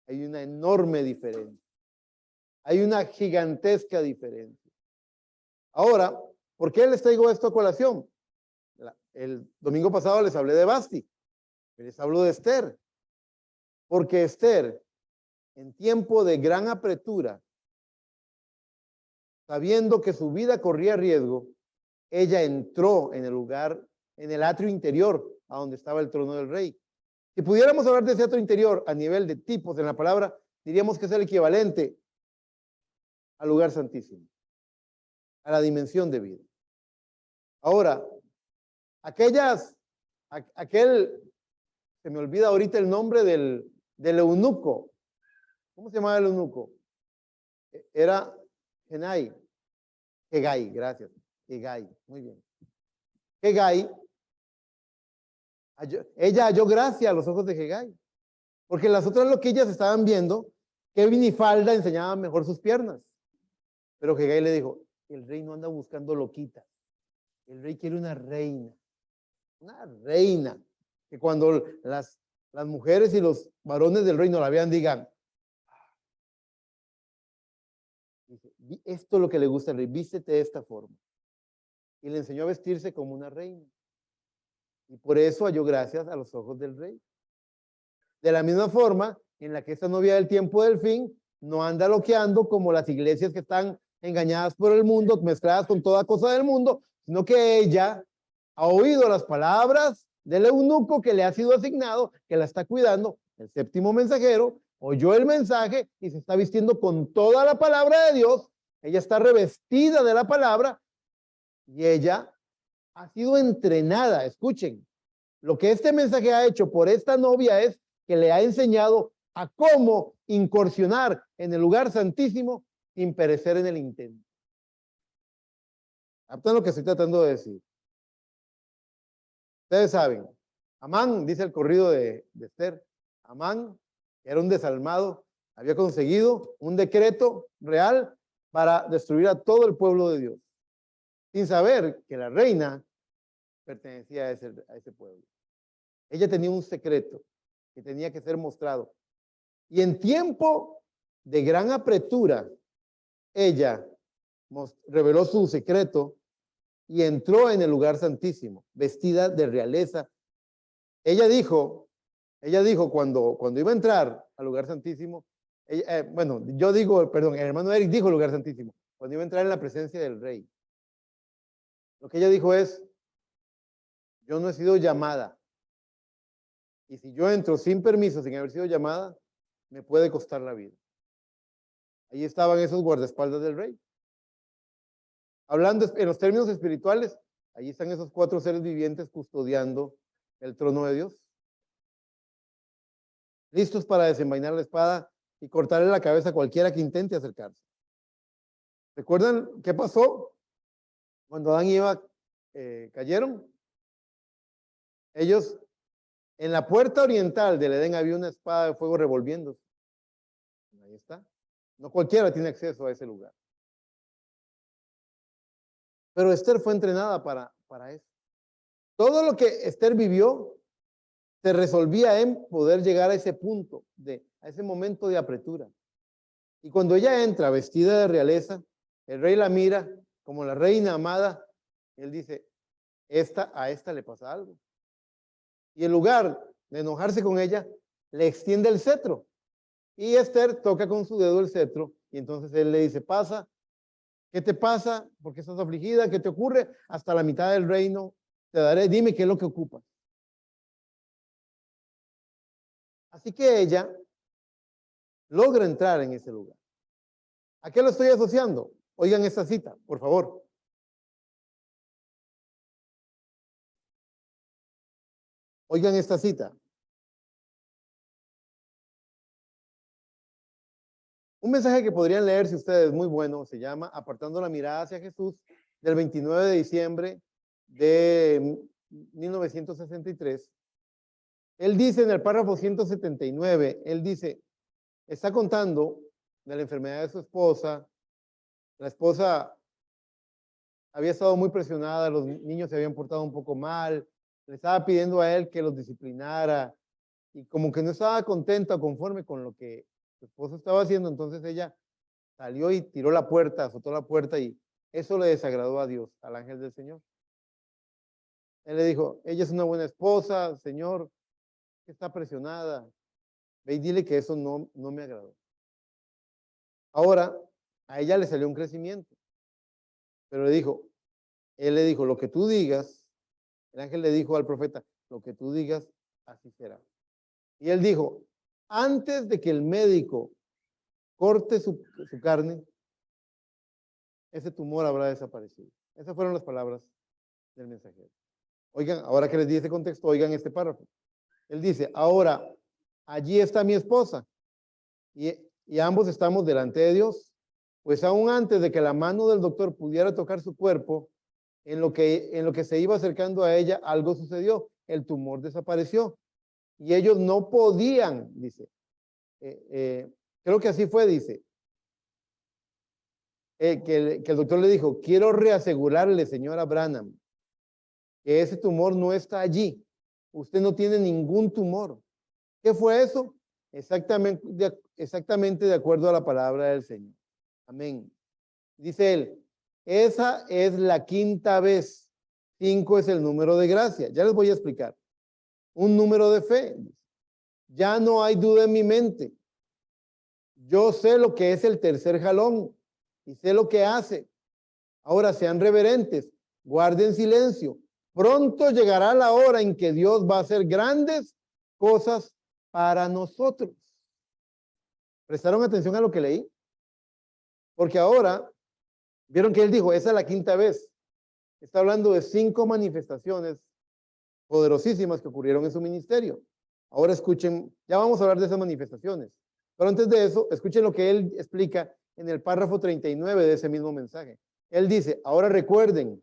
hay una enorme diferencia. Hay una gigantesca diferencia. Ahora, ¿por qué les traigo esto a colación? El domingo pasado les hablé de Basti, les hablo de Esther, porque Esther, en tiempo de gran apretura, sabiendo que su vida corría riesgo, ella entró en el lugar, en el atrio interior, a donde estaba el trono del rey. Si pudiéramos hablar de ese atrio interior a nivel de tipos en la palabra, diríamos que es el equivalente al lugar santísimo, a la dimensión de vida. Ahora, se me olvida ahorita el nombre del eunuco. ¿Cómo se llamaba el eunuco? Era Hegai, gracias. Hegai, muy bien. Hegai, ella halló gracia a los ojos de Hegai, porque las otras loquillas estaban viendo que minifalda enseñaba mejor sus piernas. Pero Hegai le dijo, el rey no anda buscando loquitas, el rey quiere una reina, que cuando las mujeres y los varones del reino la vean digan, esto es lo que le gusta al rey, vístete de esta forma. Y le enseñó a vestirse como una reina. Y por eso halló gracias a los ojos del rey. De la misma forma en la que esta novia del tiempo del fin no anda loqueando como las iglesias que están engañadas por el mundo, mezcladas con toda cosa del mundo, sino que ella ha oído las palabras del eunuco que le ha sido asignado, que la está cuidando, el séptimo mensajero, oyó el mensaje y se está vistiendo con toda la palabra de Dios. Ella está revestida de la palabra y ella ha sido entrenada. Escuchen, lo que este mensaje ha hecho por esta novia es que le ha enseñado a cómo incursionar en el lugar santísimo sin perecer en el intento. ¿Captan lo que estoy tratando de decir? Ustedes saben, Amán, dice el corrido de Esther, Amán era un desalmado, había conseguido un decreto real para destruir a todo el pueblo de Dios, sin saber que la reina pertenecía a ese pueblo. Ella tenía un secreto que tenía que ser mostrado. Y en tiempo de gran apretura, ella reveló su secreto y entró en el lugar santísimo, vestida de realeza. Ella dijo cuando iba a entrar al lugar santísimo, el hermano Eric dijo el lugar santísimo, cuando iba a entrar en la presencia del rey. Lo que ella dijo es, yo no he sido llamada. Y si yo entro sin permiso, sin haber sido llamada, me puede costar la vida. Ahí estaban esos guardaespaldas del rey. Hablando en los términos espirituales, ahí están esos 4 seres vivientes custodiando el trono de Dios. Listos para desenvainar la espada y cortarle la cabeza a cualquiera que intente acercarse. ¿Recuerdan qué pasó cuando Adán y Eva cayeron? Ellos, en la puerta oriental del Edén había una espada de fuego revolviéndose. Ahí está. No cualquiera tiene acceso a ese lugar. Pero Esther fue entrenada para eso. Todo lo que Esther vivió se resolvía en poder llegar a ese punto, a ese momento de apretura. Y cuando ella entra vestida de realeza, el rey la mira como la reina amada, él dice, a esta le pasa algo. Y en lugar de enojarse con ella, le extiende el cetro. Y Esther toca con su dedo el cetro y entonces él le dice, pasa, ¿qué te pasa? ¿Por qué estás afligida? ¿Qué te ocurre? Hasta la mitad del reino te daré, dime qué es lo que ocupas. Así que ella logra entrar en ese lugar. ¿A qué lo estoy asociando? Oigan esta cita, por favor. Oigan esta cita. Un mensaje que podrían leerse ustedes, muy bueno, se llama Apartando la mirada hacia Jesús, del 29 de diciembre de 1963. Él dice en el párrafo 179, él dice, está contando de la enfermedad de su esposa. La esposa había estado muy presionada, los niños se habían portado un poco mal, le estaba pidiendo a él que los disciplinara y como que no estaba contenta o conforme con lo que su esposo estaba haciendo, entonces ella salió y tiró la puerta, azotó la puerta y eso le desagradó a Dios, al ángel del Señor. Él le dijo, ella es una buena esposa, Señor, que está presionada. Ve y dile que eso no me agradó. Ahora, a ella le salió un crecimiento, pero él le dijo, lo que tú digas, el ángel le dijo al profeta, lo que tú digas, así será. Y él dijo, antes de que el médico corte su carne, ese tumor habrá desaparecido. Esas fueron las palabras del mensajero. Oigan, ahora que les di ese contexto, oigan este párrafo. Él dice, ahora, allí está mi esposa y ambos estamos delante de Dios. Pues aún antes de que la mano del doctor pudiera tocar su cuerpo, en lo que se iba acercando a ella, algo sucedió. El tumor desapareció y ellos no podían, dice. Creo que así fue, dice. Que el doctor le dijo, quiero reasegurarle, señora Branham, que ese tumor no está allí. Usted no tiene ningún tumor. ¿Qué fue eso? Exactamente de acuerdo a la palabra del Señor. Amén. Dice él, esa es la quinta vez. 5 es el número de gracia. Ya les voy a explicar. Un número de fe. Ya no hay duda en mi mente. Yo sé lo que es el tercer jalón y sé lo que hace. Ahora sean reverentes, guarden silencio. Pronto llegará la hora en que Dios va a hacer grandes cosas para nosotros. ¿Prestaron atención a lo que leí? Porque ahora, vieron que él dijo, esa es la quinta vez. Está hablando de 5 manifestaciones poderosísimas que ocurrieron en su ministerio. Ahora escuchen, ya vamos a hablar de esas manifestaciones. Pero antes de eso, escuchen lo que él explica en el párrafo 39 de ese mismo mensaje. Él dice, ahora recuerden,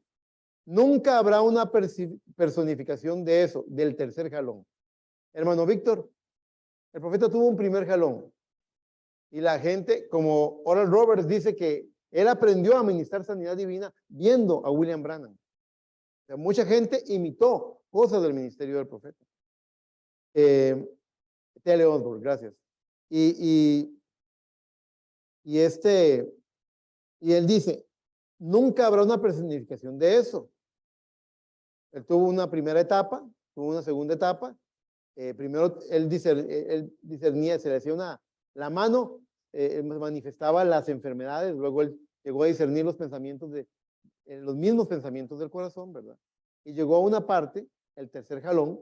nunca habrá una personificación de eso, del tercer jalón. Hermano Víctor, el profeta tuvo un primer jalón. Y la gente, como Oral Roberts dice que él aprendió a administrar sanidad divina viendo a William Branham. O sea, mucha gente imitó cosas del ministerio del profeta. T.L. Osborne, gracias. Y él dice, nunca habrá una personificación de eso. Él tuvo una primera etapa, tuvo una segunda etapa. Primero él discernía, se le hacía la mano, manifestaba las enfermedades, luego él llegó a discernir los pensamientos los mismos pensamientos del corazón, ¿verdad? Y llegó a una parte, el tercer jalón,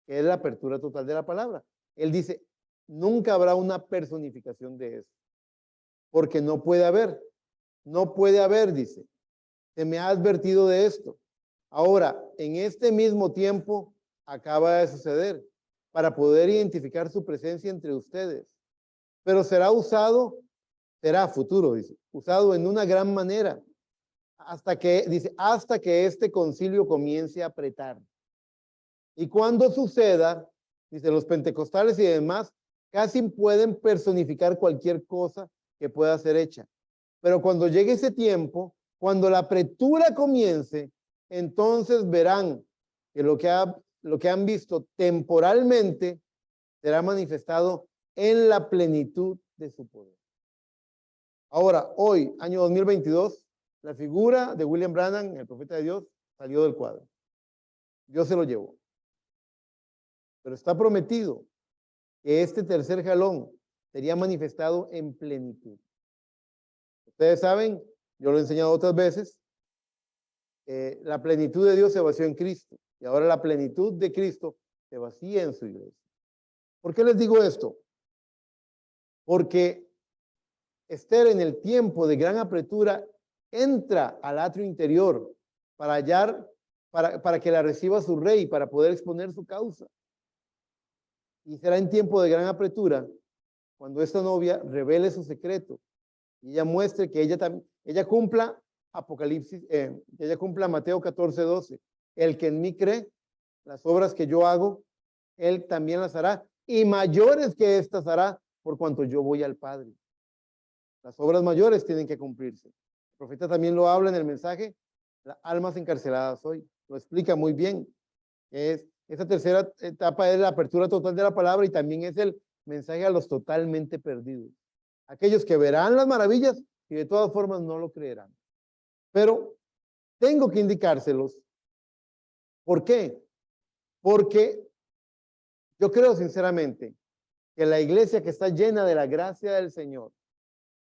que es la apertura total de la palabra. Él dice, nunca habrá una personificación de eso, porque no puede haber, dice. Se me ha advertido de esto. Ahora, en este mismo tiempo, acaba de suceder, para poder identificar su presencia entre ustedes. Pero será futuro, dice, usado en una gran manera, hasta que este concilio comience a apretar. Y cuando suceda, dice, los pentecostales y demás casi pueden personificar cualquier cosa que pueda ser hecha. Pero cuando llegue ese tiempo, cuando la apertura comience, entonces verán que lo que han visto temporalmente será manifestado en la plenitud de su poder. Ahora, hoy, año 2022, la figura de William Branham, el profeta de Dios, salió del cuadro. Dios se lo llevó. Pero está prometido que este tercer jalón sería manifestado en plenitud. Ustedes saben, yo lo he enseñado otras veces, la plenitud de Dios se vació en Cristo y ahora la plenitud de Cristo se vacía en su iglesia. ¿Por qué les digo esto? Porque Esther en el tiempo de gran apertura entra al atrio interior para que la reciba su rey, para poder exponer su causa. Y será en tiempo de gran apertura cuando esta novia revele su secreto y ella muestre que ella cumpla Apocalipsis, ella cumpla Mateo 14:12. El que en mí cree, las obras que yo hago, él también las hará, y mayores que estas hará, por cuanto yo voy al Padre. Las obras mayores tienen que cumplirse. El profeta también lo habla en el mensaje, las almas encarceladas hoy. Lo explica muy bien. Esa tercera etapa es la apertura total de la palabra y también es el mensaje a los totalmente perdidos. Aquellos que verán las maravillas y de todas formas no lo creerán. Pero tengo que indicárselos. ¿Por qué? Porque yo creo sinceramente que la iglesia que está llena de la gracia del Señor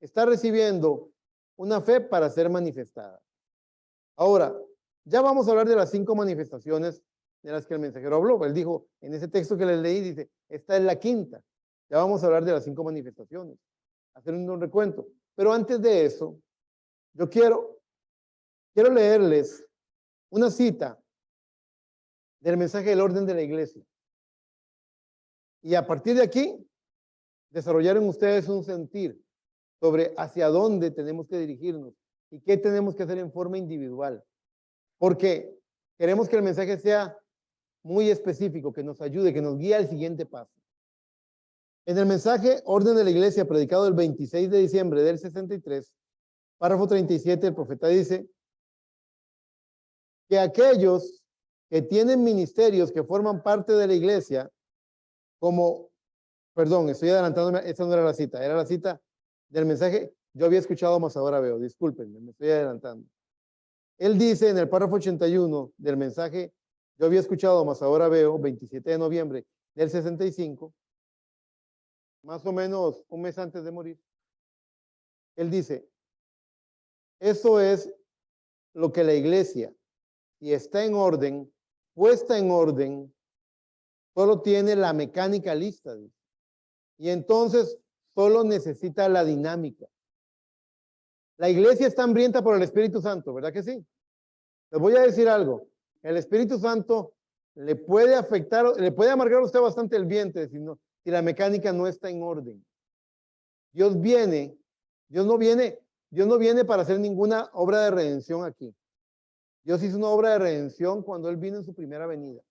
está recibiendo una fe para ser manifestada. Ahora, ya vamos a hablar de las 5 manifestaciones de las que el mensajero habló. Él dijo, en ese texto que les leí, dice, esta es la quinta. Ya vamos a hablar de las 5 manifestaciones, hacer un recuento. Pero antes de eso, yo quiero leerles una cita del mensaje del orden de la iglesia. Y a partir de aquí, desarrollaron ustedes un sentir sobre hacia dónde tenemos que dirigirnos y qué tenemos que hacer en forma individual. Porque queremos que el mensaje sea muy específico, que nos ayude, que nos guíe al siguiente paso. En el mensaje Orden de la Iglesia, predicado el 26 de diciembre del 63, párrafo 37, el profeta dice que aquellos que tienen ministerios que forman parte de la iglesia, como, perdón, estoy adelantándome, esa no era la cita, era la cita del mensaje, yo había escuchado más ahora veo, discúlpenme, me estoy adelantando. Él dice en el párrafo 81 del mensaje, yo había escuchado más ahora veo, 27 de noviembre del 65, más o menos un mes antes de morir. Él dice, eso es lo que la iglesia, si está en orden, puesta en orden, solo tiene la mecánica lista. Dice. Y entonces solo necesita la dinámica. La iglesia está hambrienta por el Espíritu Santo, ¿verdad que sí? Les voy a decir algo. El Espíritu Santo le puede afectar, le puede amargar a usted bastante el vientre si la mecánica no está en orden. Dios no viene para hacer ninguna obra de redención aquí. Dios hizo una obra de redención cuando Él vino en su primera venida.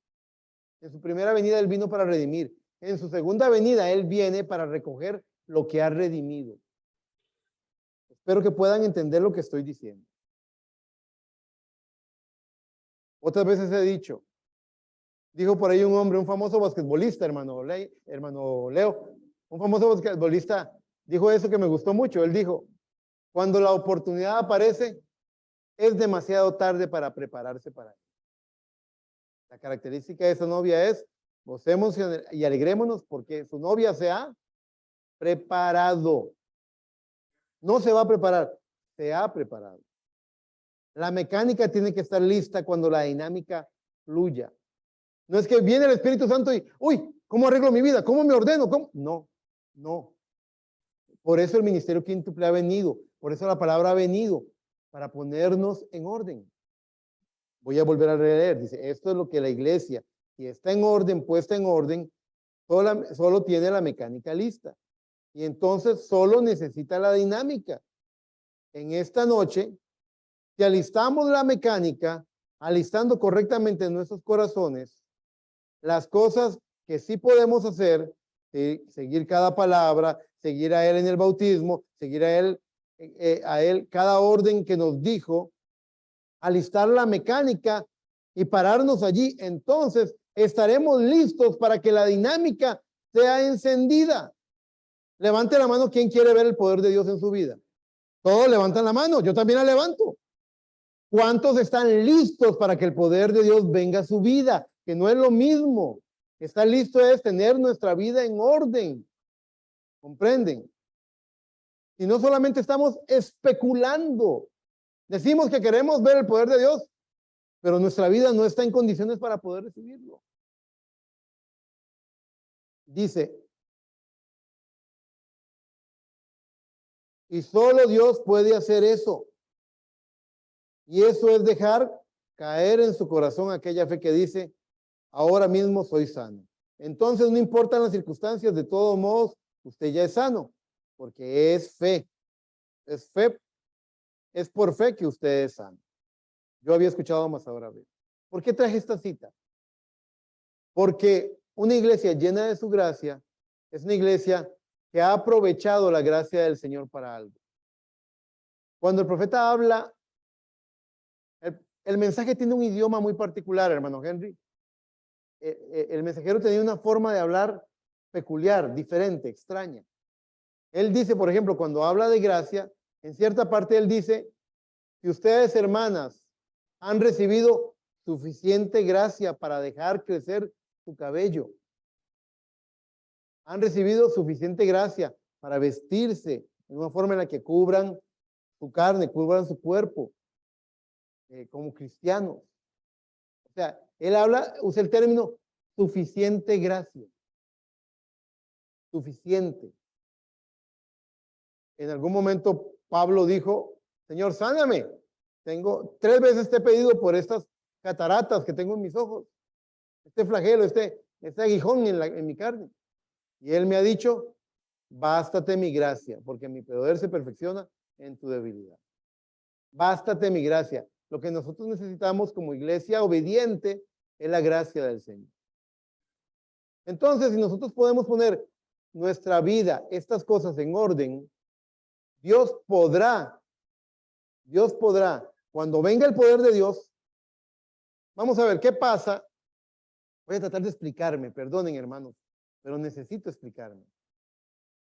En su primera venida Él vino para redimir. En su segunda venida Él viene para recoger lo que ha redimido. Espero que puedan entender lo que estoy diciendo. Otras veces he dicho, dijo por ahí un hombre, un famoso basquetbolista, hermano Leo, un famoso basquetbolista dijo eso que me gustó mucho. Él dijo, cuando la oportunidad aparece, es demasiado tarde para prepararse para ella. La característica de esa novia es, gocemos y alegrémonos porque su novia se ha preparado. No se va a preparar, se ha preparado. La mecánica tiene que estar lista cuando la dinámica fluya. No es que viene el Espíritu Santo y, uy, ¿cómo arreglo mi vida? ¿Cómo me ordeno? ¿Cómo? No, no. Por eso el ministerio quíntuple ha venido, por eso la palabra ha venido, para ponernos en orden. Voy a volver a leer, dice, esto es lo que la iglesia, si está en orden, puesta en orden, solo tiene la mecánica lista. Y entonces solo necesita la dinámica. En esta noche, si alistamos la mecánica, alistando correctamente en nuestros corazones, las cosas que sí podemos hacer, seguir cada palabra, seguir a Él en el bautismo, seguir a Él cada orden que nos dijo, alistar la mecánica y pararnos allí, entonces estaremos listos para que la dinámica sea encendida. Levante la mano quien quiere ver el poder de Dios en su vida. Todos levantan la mano, yo también la levanto. ¿Cuántos están listos para que el poder de Dios venga a su vida? Que no es lo mismo. Estar listo es tener nuestra vida en orden. ¿Comprenden? Y no solamente estamos especulando. Decimos que queremos ver el poder de Dios, pero nuestra vida no está en condiciones para poder recibirlo. Dice, y solo Dios puede hacer eso. Y eso es dejar caer en su corazón aquella fe que dice, ahora mismo soy sano. Entonces no importan las circunstancias, de todos modos, usted ya es sano, porque es fe. Es fe, es por fe que usted es sano. Yo había escuchado más ahora. ¿Por qué traje esta cita? Porque una iglesia llena de su gracia es una iglesia que ha aprovechado la gracia del Señor para algo. Cuando el profeta habla, el mensaje tiene un idioma muy particular, hermano Henry. el mensajero tenía una forma de hablar peculiar, diferente, extraña. Él dice, por ejemplo, cuando habla de gracia, en cierta parte él dice, si ustedes, hermanas, han recibido suficiente gracia para dejar crecer su cabello, han recibido suficiente gracia para vestirse en una forma en la que cubran su carne, cubran su cuerpo, como cristianos. O sea, él usa el término suficiente gracia. Suficiente. En algún momento Pablo dijo, Señor, sáname. 3 veces te he pedido por estas cataratas que tengo en mis ojos, este flagelo, este aguijón en mi carne. Y él me ha dicho, bástate mi gracia, porque mi poder se perfecciona en tu debilidad. Bástate mi gracia. Lo que nosotros necesitamos como iglesia obediente es la gracia del Señor. Entonces, si nosotros podemos poner nuestra vida, estas cosas en orden, Dios podrá, cuando venga el poder de Dios, vamos a ver qué pasa. Voy a tratar de explicarme, perdonen hermanos, pero necesito explicarme.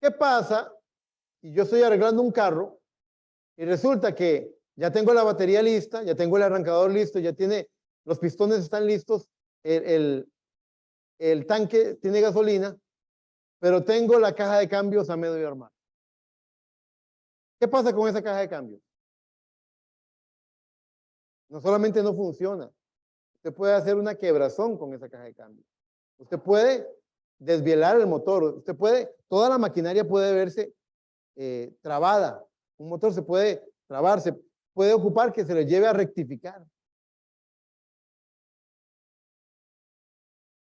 ¿Qué pasa si yo estoy arreglando un carro y resulta que ya tengo la batería lista, ya tengo el arrancador listo, los pistones están listos, el tanque tiene gasolina, pero tengo la caja de cambios a medio armar? ¿Qué pasa con esa caja de cambios? No solamente no funciona, usted puede hacer una quebrazón con esa caja de cambios. Usted puede desvielar el motor, toda la maquinaria puede verse trabada. Un motor se puede trabar, se puede ocupar que se le lleve a rectificar.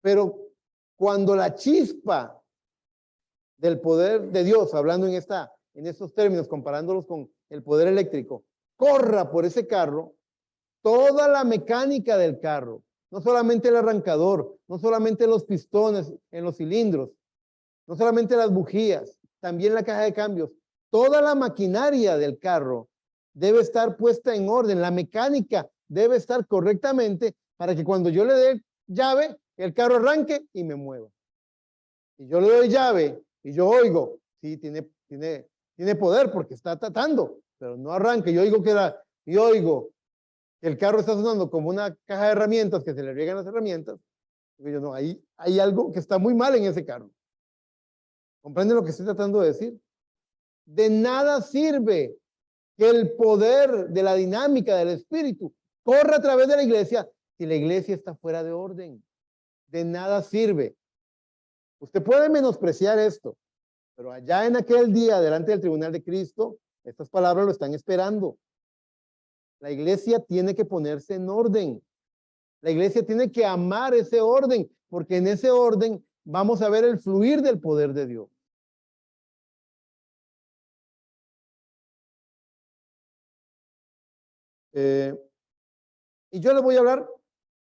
Pero cuando la chispa del poder de Dios, hablando en estos términos, comparándolos con el poder eléctrico, corra por ese carro, toda la mecánica del carro, no solamente el arrancador, no solamente los pistones en los cilindros, no solamente las bujías, también la caja de cambios, toda la maquinaria del carro debe estar puesta en orden, la mecánica debe estar correctamente para que cuando yo le dé llave, el carro arranque y me mueva. Y yo le doy llave y yo oigo, sí, tiene poder porque está tratando, pero no arranca. Yo oigo que el carro está sonando como una caja de herramientas que se le riegan las herramientas. Digo yo, no, hay algo que está muy mal en ese carro. ¿Comprenden lo que estoy tratando de decir? De nada sirve que el poder de la dinámica del espíritu corra a través de la iglesia si la iglesia está fuera de orden. De nada sirve. Usted puede menospreciar esto, pero allá en aquel día, delante del tribunal de Cristo, estas palabras lo están esperando. La iglesia tiene que ponerse en orden. La iglesia tiene que amar ese orden, porque en ese orden vamos a ver el fluir del poder de Dios. Y yo les voy a hablar,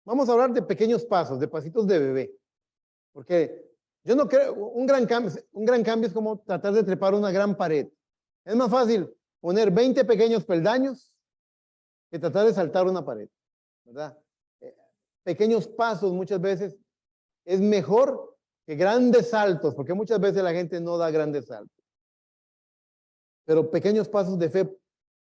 vamos a hablar de pequeños pasos, de pasitos de bebé. Porque yo no creo, un gran cambio es como tratar de trepar una gran pared. Es más fácil poner 20 pequeños peldaños que tratar de saltar una pared, ¿verdad? Pequeños pasos muchas veces es mejor que grandes saltos, porque muchas veces la gente no da grandes saltos. Pero pequeños pasos de fe,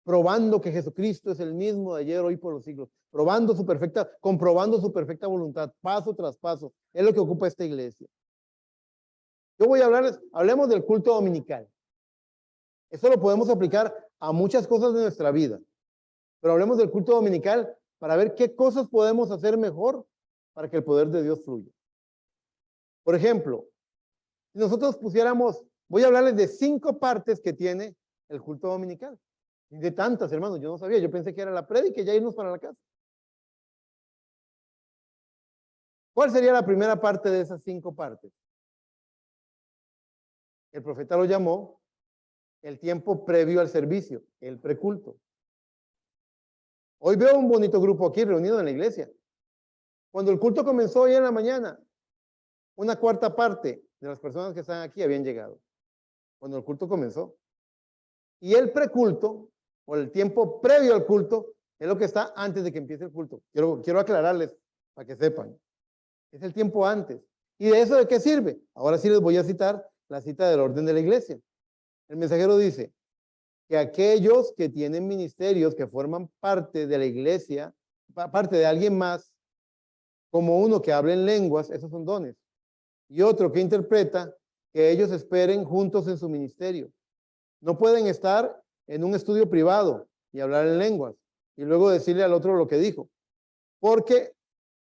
probando que Jesucristo es el mismo de ayer, hoy, por los siglos, comprobando su perfecta voluntad, paso tras paso, es lo que ocupa esta iglesia. Yo voy a hablemos del culto dominical. Esto lo podemos aplicar a muchas cosas de nuestra vida, pero hablemos del culto dominical para ver qué cosas podemos hacer mejor para que el poder de Dios fluya. Por ejemplo, si nosotros pusiéramos, voy a hablarles de 5 partes que tiene el culto dominical. Y de tantas, hermanos, yo no sabía, yo pensé que era la prédica y ya irnos para la casa. ¿Cuál sería la primera parte de esas 5 partes? El profeta lo llamó el tiempo previo al servicio, el preculto. Hoy veo un bonito grupo aquí reunido en la iglesia. Cuando el culto comenzó hoy en la mañana, una cuarta parte de las personas que están aquí habían llegado. Cuando el culto comenzó. Y el preculto, o el tiempo previo al culto, es lo que está antes de que empiece el culto. Quiero aclararles para que sepan. Es el tiempo antes. ¿Y de eso de qué sirve? Ahora sí les voy a citar la cita del orden de la iglesia. El mensajero dice que aquellos que tienen ministerios que forman parte de la iglesia, parte de alguien más, como uno que habla en lenguas, esos son dones, y otro que interpreta, que ellos esperen juntos en su ministerio. No pueden estar en un estudio privado y hablar en lenguas y luego decirle al otro lo que dijo, porque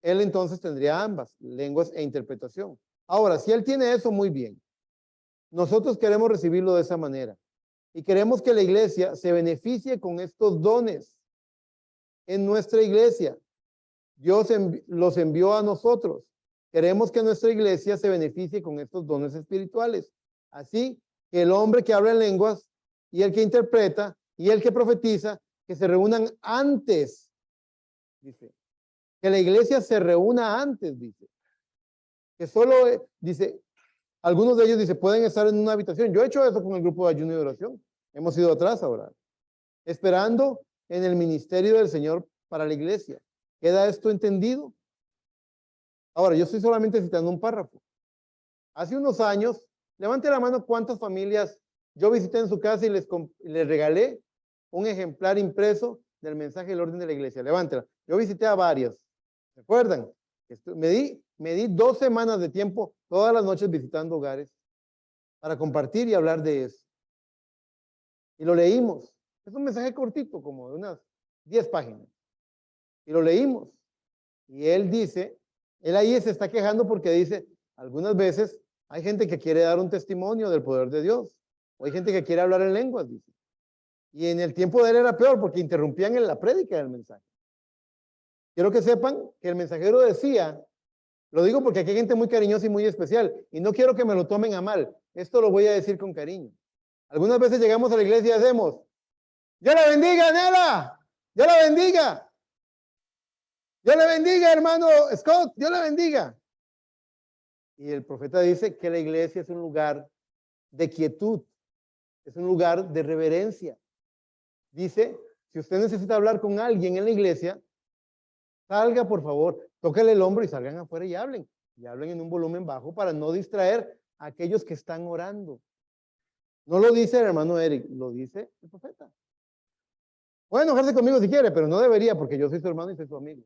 él entonces tendría ambas, lenguas e interpretación. Ahora, si él tiene eso, muy bien. Nosotros queremos recibirlo de esa manera y queremos que la iglesia se beneficie con estos dones en nuestra iglesia. Dios los envió a nosotros. Queremos que nuestra iglesia se beneficie con estos dones espirituales. Así que el hombre que habla en lenguas y el que interpreta y el que profetiza, que se reúnan antes, dice. Que la iglesia se reúna antes, dice. Que solo, dice, algunos de ellos, dice, pueden estar en una habitación. Yo he hecho eso con el grupo de ayuno y oración. Hemos ido atrás a orar. Esperando en el ministerio del Señor para la iglesia. ¿Queda esto entendido? Ahora, yo estoy solamente citando un párrafo. Hace unos años, levante la mano cuántas familias yo visité en su casa y les regalé un ejemplar impreso del mensaje del orden de la iglesia. Levántela. Yo visité a varias. ¿Se acuerdan? Me di 2 semanas de tiempo todas las noches visitando hogares para compartir y hablar de eso. Y lo leímos. Es un mensaje cortito, como de unas 10 páginas. Y lo leímos. Y él dice, él ahí se está quejando porque dice, algunas veces hay gente que quiere dar un testimonio del poder de Dios. O hay gente que quiere hablar en lenguas, dice. Y en el tiempo de él era peor porque interrumpían en la prédica del mensaje. Quiero que sepan que el mensajero decía, lo digo porque aquí hay gente muy cariñosa y muy especial, y no quiero que me lo tomen a mal. Esto lo voy a decir con cariño. Algunas veces llegamos a la iglesia y hacemos, ¡Dios la bendiga, Nela! ¡Dios la bendiga! ¡Dios le bendiga, hermano Scott! ¡Dios le bendiga! Y el profeta dice que la iglesia es un lugar de quietud, es un lugar de reverencia. Dice, si usted necesita hablar con alguien en la iglesia, salga, por favor, tóquele el hombro y salgan afuera y hablen. Y hablen en un volumen bajo para no distraer a aquellos que están orando. No lo dice el hermano Eric, lo dice el profeta. Puede enojarse conmigo si quiere, pero no debería porque yo soy su hermano y soy su amigo.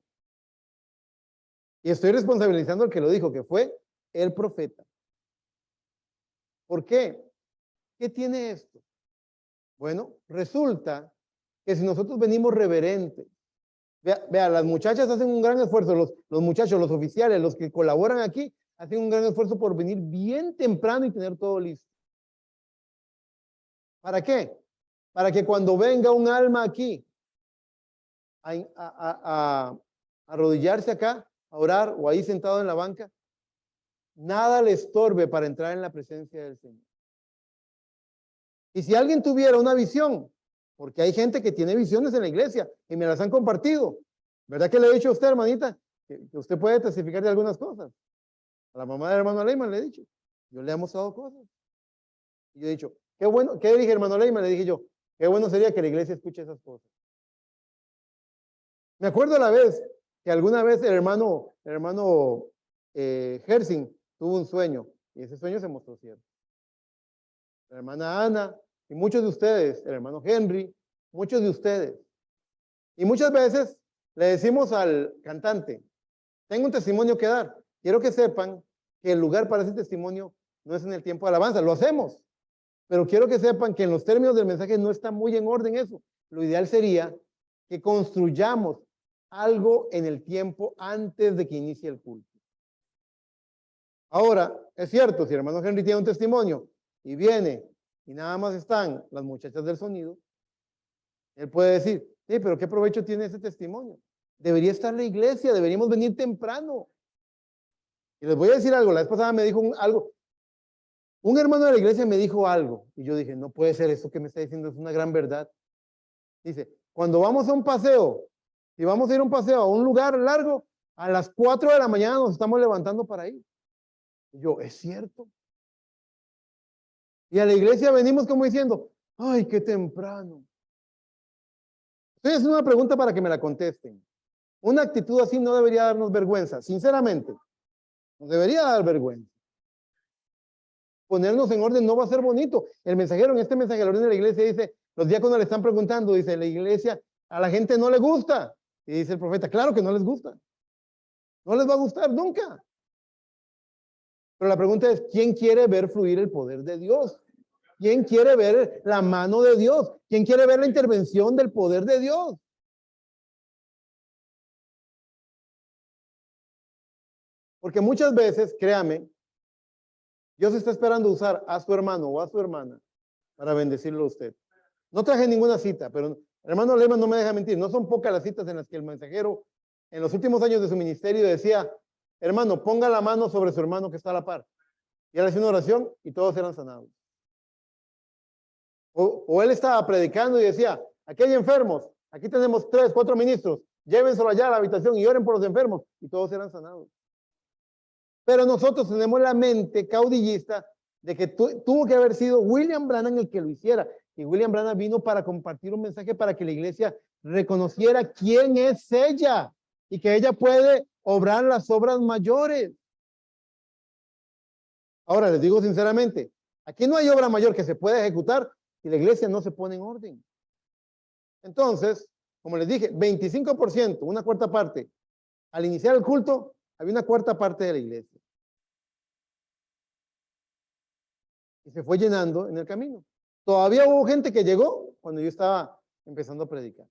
Y estoy responsabilizando al que lo dijo, que fue el profeta. ¿Por qué? ¿Qué tiene esto? Bueno, resulta que si nosotros venimos reverentes, vea, las muchachas hacen un gran esfuerzo, los muchachos, los oficiales, los que colaboran aquí, hacen un gran esfuerzo por venir bien temprano y tener todo listo. ¿Para qué? Para que cuando venga un alma aquí a arrodillarse acá, a orar o ahí sentado en la banca, nada le estorbe para entrar en la presencia del Señor. Y si alguien tuviera una visión, porque hay gente que tiene visiones en la iglesia y me las han compartido, ¿verdad que le he dicho a usted, hermanita, que usted puede testificar de algunas cosas? A la mamá del hermano Leyman le he dicho, yo le he mostrado cosas. Y yo he dicho, qué bueno, ¿qué dije, hermano Leyman? Le dije yo, qué bueno sería que la iglesia escuche esas cosas. Me acuerdo a la vez que alguna vez el hermano Hersing tuvo un sueño y ese sueño se mostró cierto. La hermana Ana y muchos de ustedes, el hermano Henry, muchos de ustedes. Y muchas veces le decimos al cantante, tengo un testimonio que dar. Quiero que sepan que el lugar para ese testimonio no es en el tiempo de alabanza, lo hacemos. Pero quiero que sepan que en los términos del mensaje no está muy en orden eso. Lo ideal sería que construyamos algo en el tiempo antes de que inicie el culto. Ahora, es cierto, si el hermano Henry tiene un testimonio y viene y nada más están las muchachas del sonido, él puede decir, sí, pero ¿qué provecho tiene ese testimonio? Debería estar la iglesia, deberíamos venir temprano. Y les voy a decir algo, la vez pasada me dijo algo, un hermano de la iglesia me dijo algo, y yo dije, no puede ser, eso que me está diciendo es una gran verdad. Dice, cuando vamos a un paseo, si vamos a ir a un paseo a un lugar largo, a las 4 de la mañana nos estamos levantando para ir. Y yo, es cierto. Y a la iglesia venimos como diciendo, ay, qué temprano. Estoy haciendo una pregunta para que me la contesten. Una actitud así no debería darnos vergüenza, sinceramente. Nos debería dar vergüenza. Ponernos en orden no va a ser bonito. El mensajero en este mensaje de la iglesia dice, los diáconos le están preguntando, dice, la iglesia a la gente no le gusta. Y dice el profeta, claro que no les gusta. No les va a gustar nunca. Pero la pregunta es, ¿quién quiere ver fluir el poder de Dios? ¿Quién quiere ver la mano de Dios? ¿Quién quiere ver la intervención del poder de Dios? Porque muchas veces, créame, Dios está esperando usar a su hermano o a su hermana para bendecirlo a usted. No traje ninguna cita, pero el hermano Lehmann no me deja mentir. No son pocas las citas en las que el mensajero en los últimos años de su ministerio decía, hermano, ponga la mano sobre su hermano que está a la par. Y él hacía una oración y todos eran sanados. O él estaba predicando y decía, aquí hay enfermos, aquí tenemos 3, 4 ministros, llévenselo allá a la habitación y oren por los enfermos, y todos eran sanados. Pero nosotros tenemos la mente caudillista de que tuvo que haber sido William Branham el que lo hiciera, y William Branham vino para compartir un mensaje para que la iglesia reconociera quién es ella, y que ella puede obrar las obras mayores. Ahora les digo sinceramente, aquí no hay obra mayor que se pueda ejecutar y la iglesia no se pone en orden. Entonces, como les dije, 25%, una cuarta parte. Al iniciar el culto, había una cuarta parte de la iglesia. Y se fue llenando en el camino. Todavía hubo gente que llegó cuando yo estaba empezando a predicar.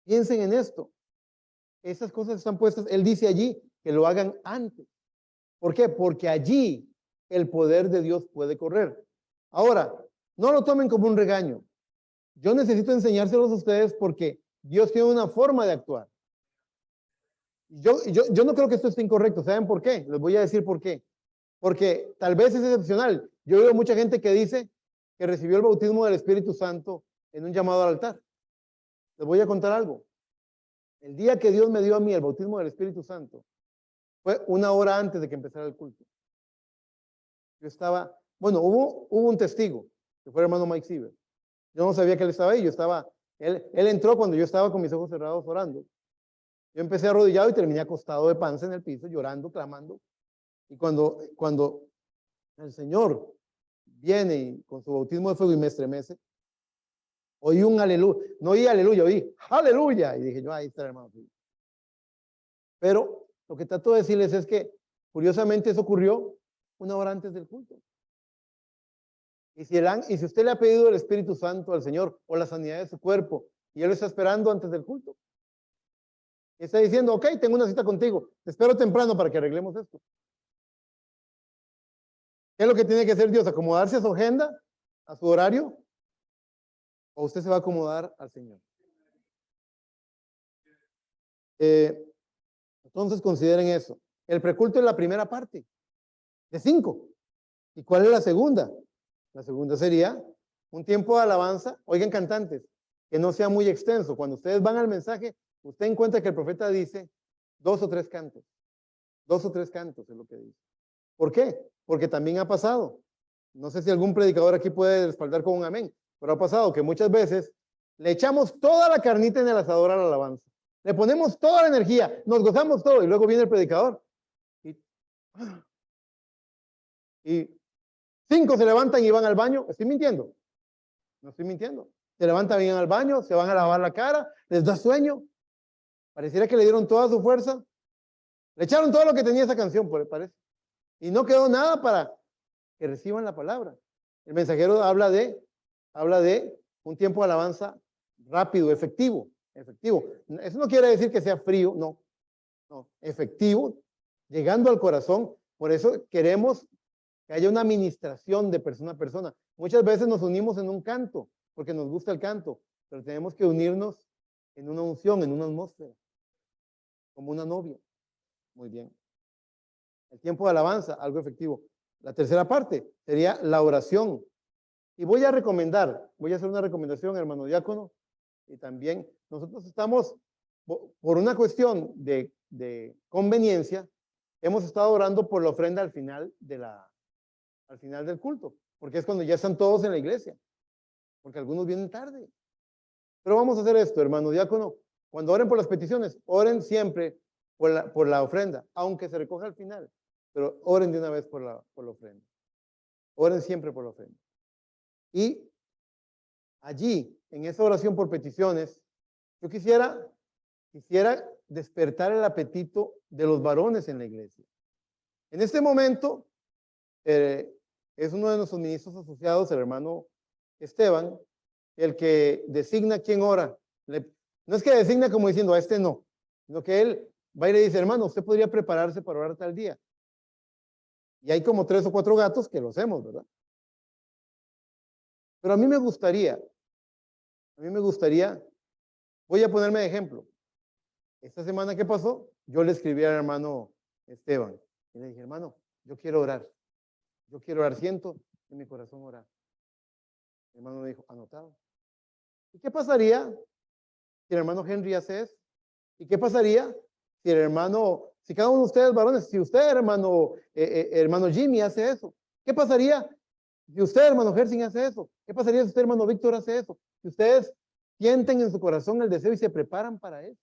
Piensen en esto. Esas cosas están puestas. Él dice allí que lo hagan antes. ¿Por qué? Porque allí el poder de Dios puede correr. Ahora, no lo tomen como un regaño. Yo necesito enseñárselos a ustedes porque Dios tiene una forma de actuar. Yo no creo que esto esté incorrecto. ¿Saben por qué? Les voy a decir por qué. Porque tal vez es excepcional. Yo veo mucha gente que dice que recibió el bautismo del Espíritu Santo en un llamado al altar. Les voy a contar algo. El día que Dios me dio a mí el bautismo del Espíritu Santo fue una hora antes de que empezara el culto. Yo estaba, bueno, hubo un testigo, que fue el hermano Mike Siever. Yo no sabía que él estaba ahí, él entró cuando yo estaba con mis ojos cerrados orando. Yo empecé arrodillado y terminé acostado de panza en el piso, llorando, clamando. Y cuando el Señor viene y con su bautismo de fuego y me estremece, oí un aleluya, no oí aleluya, oí aleluya. Y dije yo, ahí está el hermano. Pero lo que trato de decirles es que, curiosamente, eso ocurrió una hora antes del culto. Y si usted le ha pedido el Espíritu Santo al Señor o la sanidad de su cuerpo y Él lo está esperando antes del culto, y está diciendo, ok, tengo una cita contigo, te espero temprano para que arreglemos esto. ¿Qué es lo que tiene que hacer Dios? ¿Acomodarse a su agenda, a su horario? ¿O usted se va a acomodar al Señor? Entonces consideren eso. El preculto es la primera parte de 5. ¿Y cuál es la segunda? La segunda sería un tiempo de alabanza. Oigan, cantantes, que no sea muy extenso. Cuando ustedes van al mensaje, usted encuentra que el profeta dice 2 o 3 cantos. 2 o 3 cantos es lo que dice. ¿Por qué? Porque también ha pasado. No sé si algún predicador aquí puede respaldar con un amén, pero ha pasado que muchas veces le echamos toda la carnita en el asador a la alabanza. Le ponemos toda la energía, nos gozamos todo y luego viene el predicador. Y 5 se levantan y van al baño. ¿Estoy mintiendo? No estoy mintiendo. Se levantan y van al baño, se van a lavar la cara, les da sueño. Pareciera que le dieron toda su fuerza. Le echaron todo lo que tenía esa canción, parece. Y no quedó nada para que reciban la palabra. El mensajero habla de un tiempo de alabanza rápido, efectivo. Eso no quiere decir que sea frío, no, efectivo, llegando al corazón. Por eso queremos que haya una administración de persona a persona. Muchas veces nos unimos en un canto, porque nos gusta el canto, pero tenemos que unirnos en una unción, en una atmósfera, como una novia. Muy bien. El tiempo de alabanza, algo efectivo. La tercera parte sería la oración. Y voy a hacer una recomendación, hermano diácono, y también nosotros estamos, por una cuestión de conveniencia, hemos estado orando por la ofrenda al final del culto, porque es cuando ya están todos en la iglesia, porque algunos vienen tarde. Pero vamos a hacer esto, hermano diácono, cuando oren por las peticiones, oren siempre por la ofrenda, aunque se recoja al final, pero oren de una vez por la ofrenda. Oren siempre por la ofrenda. Y allí, en esa oración por peticiones, yo quisiera despertar el apetito de los varones en la iglesia. En este momento, es uno de nuestros ministros asociados, el hermano Esteban, el que designa quién ora. No es que designa como diciendo a este no, sino que él va y le dice, hermano, usted podría prepararse para orar tal día. Y hay como 3 o 4 gatos que lo hacemos, ¿verdad? Pero a mí me gustaría, voy a ponerme de ejemplo. Esta semana que pasó, yo le escribí al hermano Esteban y le dije, hermano, yo quiero orar, siento en mi corazón orar. El hermano me dijo, anotado. ¿Y qué pasaría si el hermano Henry hace eso? ¿Y qué pasaría si si cada uno de ustedes varones, si usted, hermano Jimmy, hace eso? ¿Qué pasaría si usted, hermano Hersing, hace eso? ¿Qué pasaría si usted, hermano Víctor, hace eso? Si ustedes sienten en su corazón el deseo y se preparan para eso.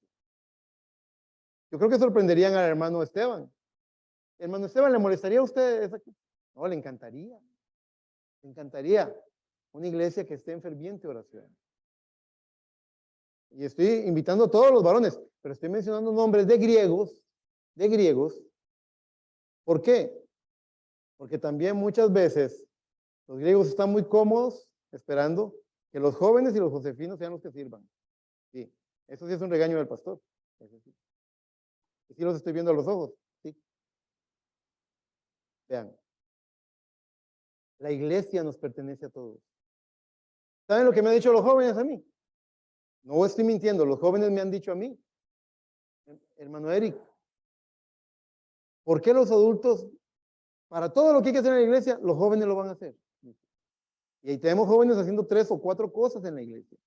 Yo creo que sorprenderían al hermano Esteban. Hermano Esteban, ¿le molestaría a usted? No, le encantaría. Le encantaría una iglesia que esté en ferviente oración. Y estoy invitando a todos los varones, pero estoy mencionando nombres de griegos. ¿Por qué? Porque también muchas veces los griegos están muy cómodos esperando que los jóvenes y los josefinos sean los que sirvan. Sí, eso sí es un regaño del pastor. Eso sí. Y sí los estoy viendo a los ojos. Sí. Vean, la iglesia nos pertenece a todos. ¿Saben lo que me han dicho los jóvenes a mí? No estoy mintiendo, los jóvenes me han dicho a mí, hermano Eric, ¿por qué los adultos, para todo lo que hay que hacer en la iglesia, los jóvenes lo van a hacer? Y ahí tenemos jóvenes haciendo 3 o 4 cosas en la iglesia.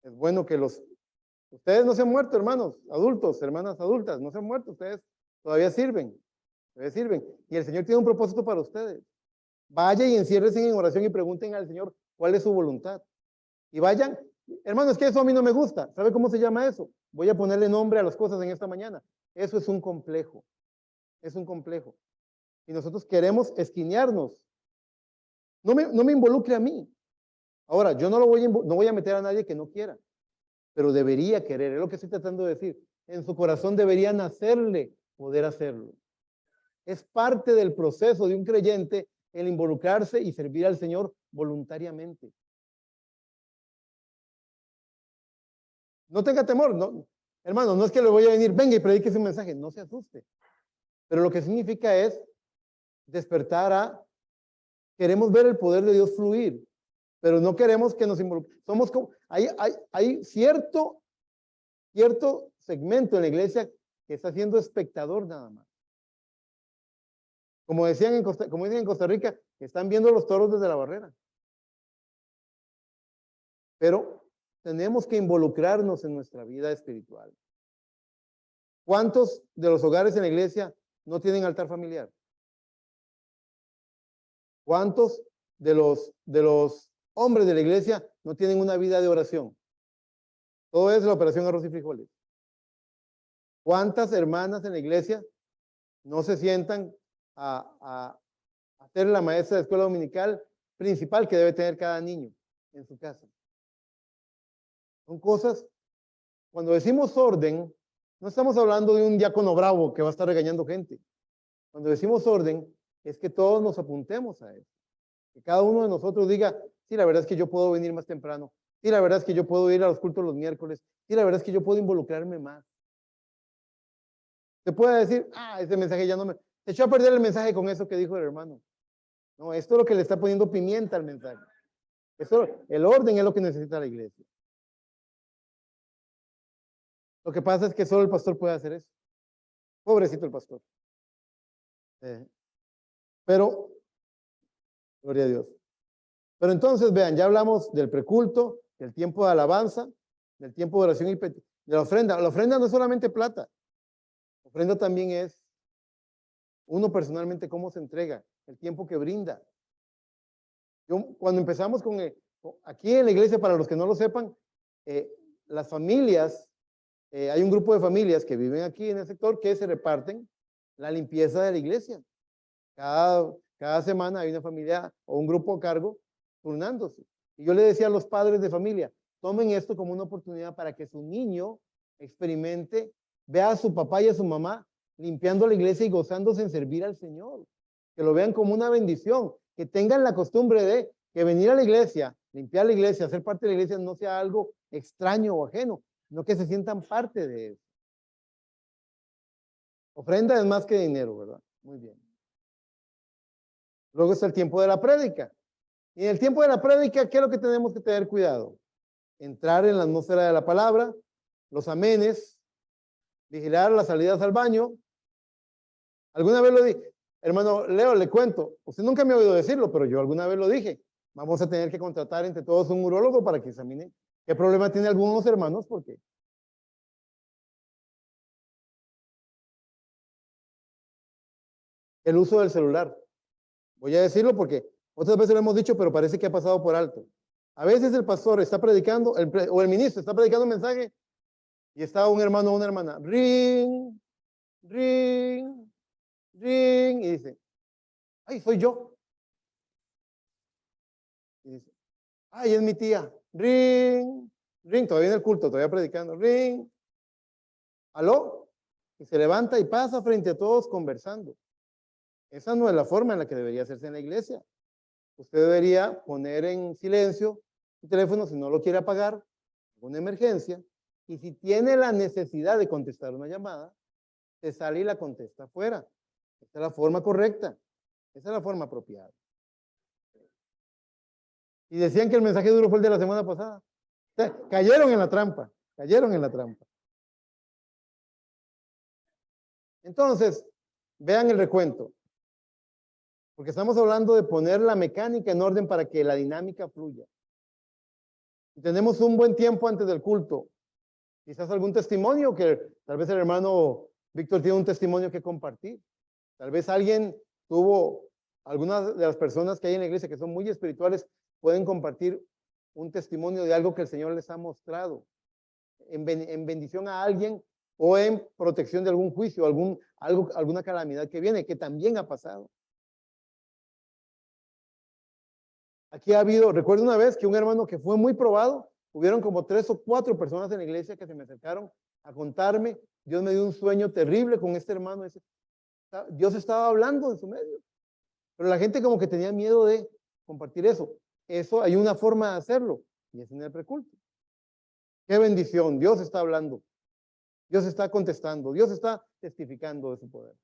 Es bueno que ustedes no se han muerto, hermanos, adultos, hermanas adultas, no se han muerto, ustedes todavía sirven. Y el Señor tiene un propósito para ustedes. Vaya y enciérrense en oración y pregunten al Señor cuál es su voluntad. Y vayan, hermanos, es que eso a mí no me gusta. ¿Sabe cómo se llama eso? Voy a ponerle nombre a las cosas en esta mañana. Eso es un complejo. Es un complejo. Y nosotros queremos esquinearnos. No me involucre a mí. Ahora, yo no voy a meter a nadie que no quiera, pero debería querer. Es lo que estoy tratando de decir. En su corazón debería nacerle poder hacerlo. Es parte del proceso de un creyente el involucrarse y servir al Señor voluntariamente. No tenga temor, no, hermano, no es que le voy a venir, venga y predique ese mensaje, no se asuste. Pero lo que significa es despertar queremos ver el poder de Dios fluir, pero no queremos que nos involucremos. Somos como, hay cierto segmento en la iglesia que está siendo espectador nada más. Como dicen en Costa Rica, que están viendo los toros desde la barrera. Pero tenemos que involucrarnos en nuestra vida espiritual. ¿Cuántos de los hogares en la iglesia no tienen altar familiar? ¿Cuántos de los hombres de la iglesia no tienen una vida de oración? Todo es la operación arroz y frijoles. ¿Cuántas hermanas en la iglesia no se sientan a hacer la maestra de escuela dominical principal que debe tener cada niño en su casa? Son cosas, cuando decimos orden, no estamos hablando de un diácono bravo que va a estar regañando gente. Cuando decimos orden, es que todos nos apuntemos a eso. Que cada uno de nosotros diga, sí, la verdad es que yo puedo venir más temprano. Sí, la verdad es que yo puedo ir a los cultos los miércoles. Sí, la verdad es que yo puedo involucrarme más. Se puede decir, ese mensaje ya no me... Se echó a perder el mensaje con eso que dijo el hermano. No, esto es lo que le está poniendo pimienta al mensaje. El orden es lo que necesita la iglesia. Lo que pasa es que solo el pastor puede hacer eso. Pobrecito el pastor. Pero, gloria a Dios. Pero entonces, vean, ya hablamos del preculto, del tiempo de alabanza, del tiempo de oración y de la ofrenda. La ofrenda no es solamente plata. La ofrenda también es uno personalmente cómo se entrega, el tiempo que brinda. Cuando empezamos aquí en la iglesia, para los que no lo sepan, las familias hay un grupo de familias que viven aquí en el sector que se reparten la limpieza de la iglesia. Cada semana hay una familia o un grupo a cargo turnándose. Y yo le decía a los padres de familia, tomen esto como una oportunidad para que su niño experimente, vea a su papá y a su mamá limpiando la iglesia y gozándose en servir al Señor. Que lo vean como una bendición, que tengan la costumbre de que venir a la iglesia, limpiar la iglesia, ser parte de la iglesia no sea algo extraño o ajeno, sino que se sientan parte de eso. Ofrenda es más que dinero, ¿verdad? Muy bien. Luego está el tiempo de la prédica. Y en el tiempo de la prédica, ¿qué es lo que tenemos que tener cuidado? Entrar en la atmósfera de la palabra, los amenes, vigilar las salidas al baño. Alguna vez lo dije, hermano Leo, le cuento, usted nunca me ha oído decirlo, pero yo alguna vez lo dije. Vamos a tener que contratar entre todos un urólogo para que examine qué problema tiene algunos hermanos, porque el uso del celular. Voy a decirlo porque otras veces lo hemos dicho, pero parece que ha pasado por alto. A veces el pastor está predicando, o el ministro está predicando un mensaje y está un hermano o una hermana, ring, ring, ring, y dice, ay, soy yo. Y dice, ay, es mi tía, ring, ring, todavía en el culto, todavía predicando, ring, aló, y se levanta y pasa frente a todos conversando. Esa no es la forma en la que debería hacerse en la iglesia. Usted debería poner en silencio su teléfono si no lo quiere apagar, una emergencia, y si tiene la necesidad de contestar una llamada, se sale y la contesta afuera. Esa es la forma correcta, esa es la forma apropiada. Y decían que el mensaje duro fue el de la semana pasada. O sea, cayeron en la trampa, cayeron en la trampa. Entonces, vean el recuento. Porque estamos hablando de poner la mecánica en orden para que la dinámica fluya. Y tenemos un buen tiempo antes del culto. Quizás algún testimonio que tal vez el hermano Víctor tiene un testimonio que compartir. Tal vez alguien tuvo, algunas de las personas que hay en la iglesia que son muy espirituales pueden compartir un testimonio de algo que el Señor les ha mostrado en bendición a alguien o en protección de algún juicio, alguna calamidad que viene, que también ha pasado. Aquí ha habido, recuerdo una vez que un hermano que fue muy probado, hubieron como 3 o 4 personas en la iglesia que se me acercaron a contarme, Dios me dio un sueño terrible con este hermano, Dios estaba hablando en su medio, pero la gente como que tenía miedo de compartir eso. Eso hay una forma de hacerlo, y es en el preculto. Qué bendición, Dios está hablando, Dios está contestando, Dios está testificando de su poder.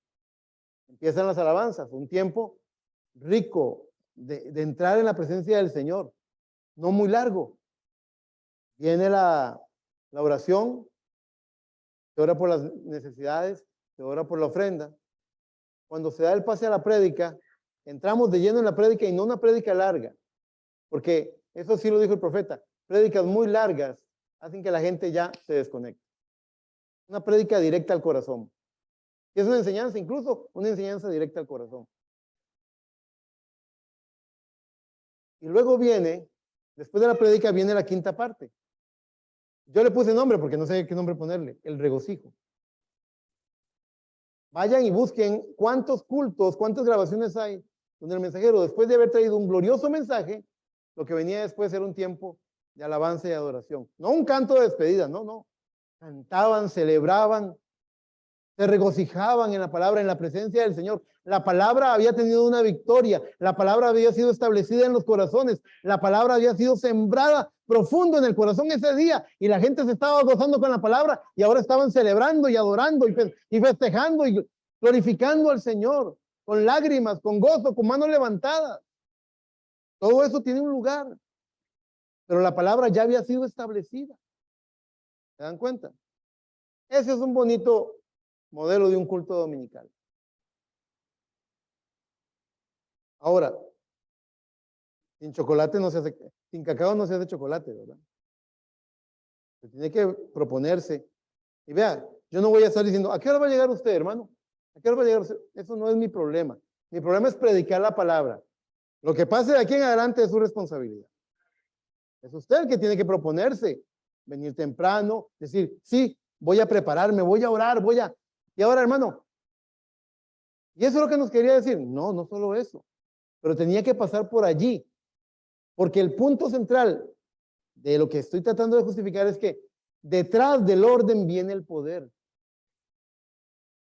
Empiezan las alabanzas, un tiempo rico, de entrar en la presencia del Señor, no muy largo. Viene la oración, se ora por las necesidades, se ora por la ofrenda. Cuando se da el pase a la prédica, entramos de lleno en la prédica y no una prédica larga, porque eso sí lo dijo el profeta, prédicas muy largas hacen que la gente ya se desconecte. Una prédica directa al corazón. Y es una enseñanza, incluso una enseñanza directa al corazón. Y luego viene, después de la prédica, viene la quinta parte. Yo le puse nombre porque no sé qué nombre ponerle, el regocijo. Vayan y busquen cuántos cultos, cuántas grabaciones hay donde el mensajero, después de haber traído un glorioso mensaje, lo que venía después era un tiempo de alabanza y adoración. No un canto de despedida, no. Cantaban, celebraban, se regocijaban en la palabra, en la presencia del Señor. La palabra había tenido una victoria, la palabra había sido establecida en los corazones, la palabra había sido sembrada profundo en el corazón ese día y la gente se estaba gozando con la palabra y ahora estaban celebrando y adorando y festejando y glorificando al Señor con lágrimas, con gozo, con manos levantadas. Todo eso tiene un lugar, pero la palabra ya había sido establecida. ¿Se dan cuenta? Ese es un bonito modelo de un culto dominical. Ahora, sin chocolate no se hace, sin cacao no se hace chocolate, ¿verdad? Se tiene que proponerse. Y vea, yo no voy a estar diciendo, ¿a qué hora va a llegar usted, hermano? ¿A qué hora va a llegar usted? Eso no es mi problema. Mi problema es predicar la palabra. Lo que pase de aquí en adelante es su responsabilidad. Es usted el que tiene que proponerse, venir temprano, decir, sí, voy a prepararme, voy a orar, Y ahora, hermano, ¿y eso es lo que nos quería decir? No, no solo eso, pero tenía que pasar por allí, porque el punto central de lo que estoy tratando de justificar es que detrás del orden viene el poder.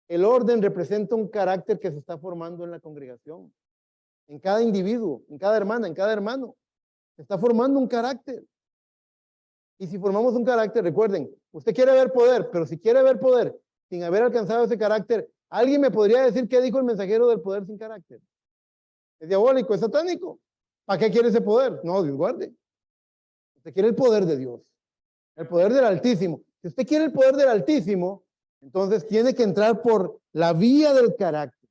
El orden representa un carácter que se está formando en la congregación, en cada individuo, en cada hermana, en cada hermano. Se está formando un carácter. Y si formamos un carácter, recuerden, usted quiere ver poder, pero si quiere ver poder sin haber alcanzado ese carácter, ¿alguien me podría decir qué dijo el mensajero del poder sin carácter? Es diabólico, es satánico. ¿Para qué quiere ese poder? No, Dios guarde. Usted quiere el poder de Dios, el poder del Altísimo. Si usted quiere el poder del Altísimo, entonces tiene que entrar por la vía del carácter.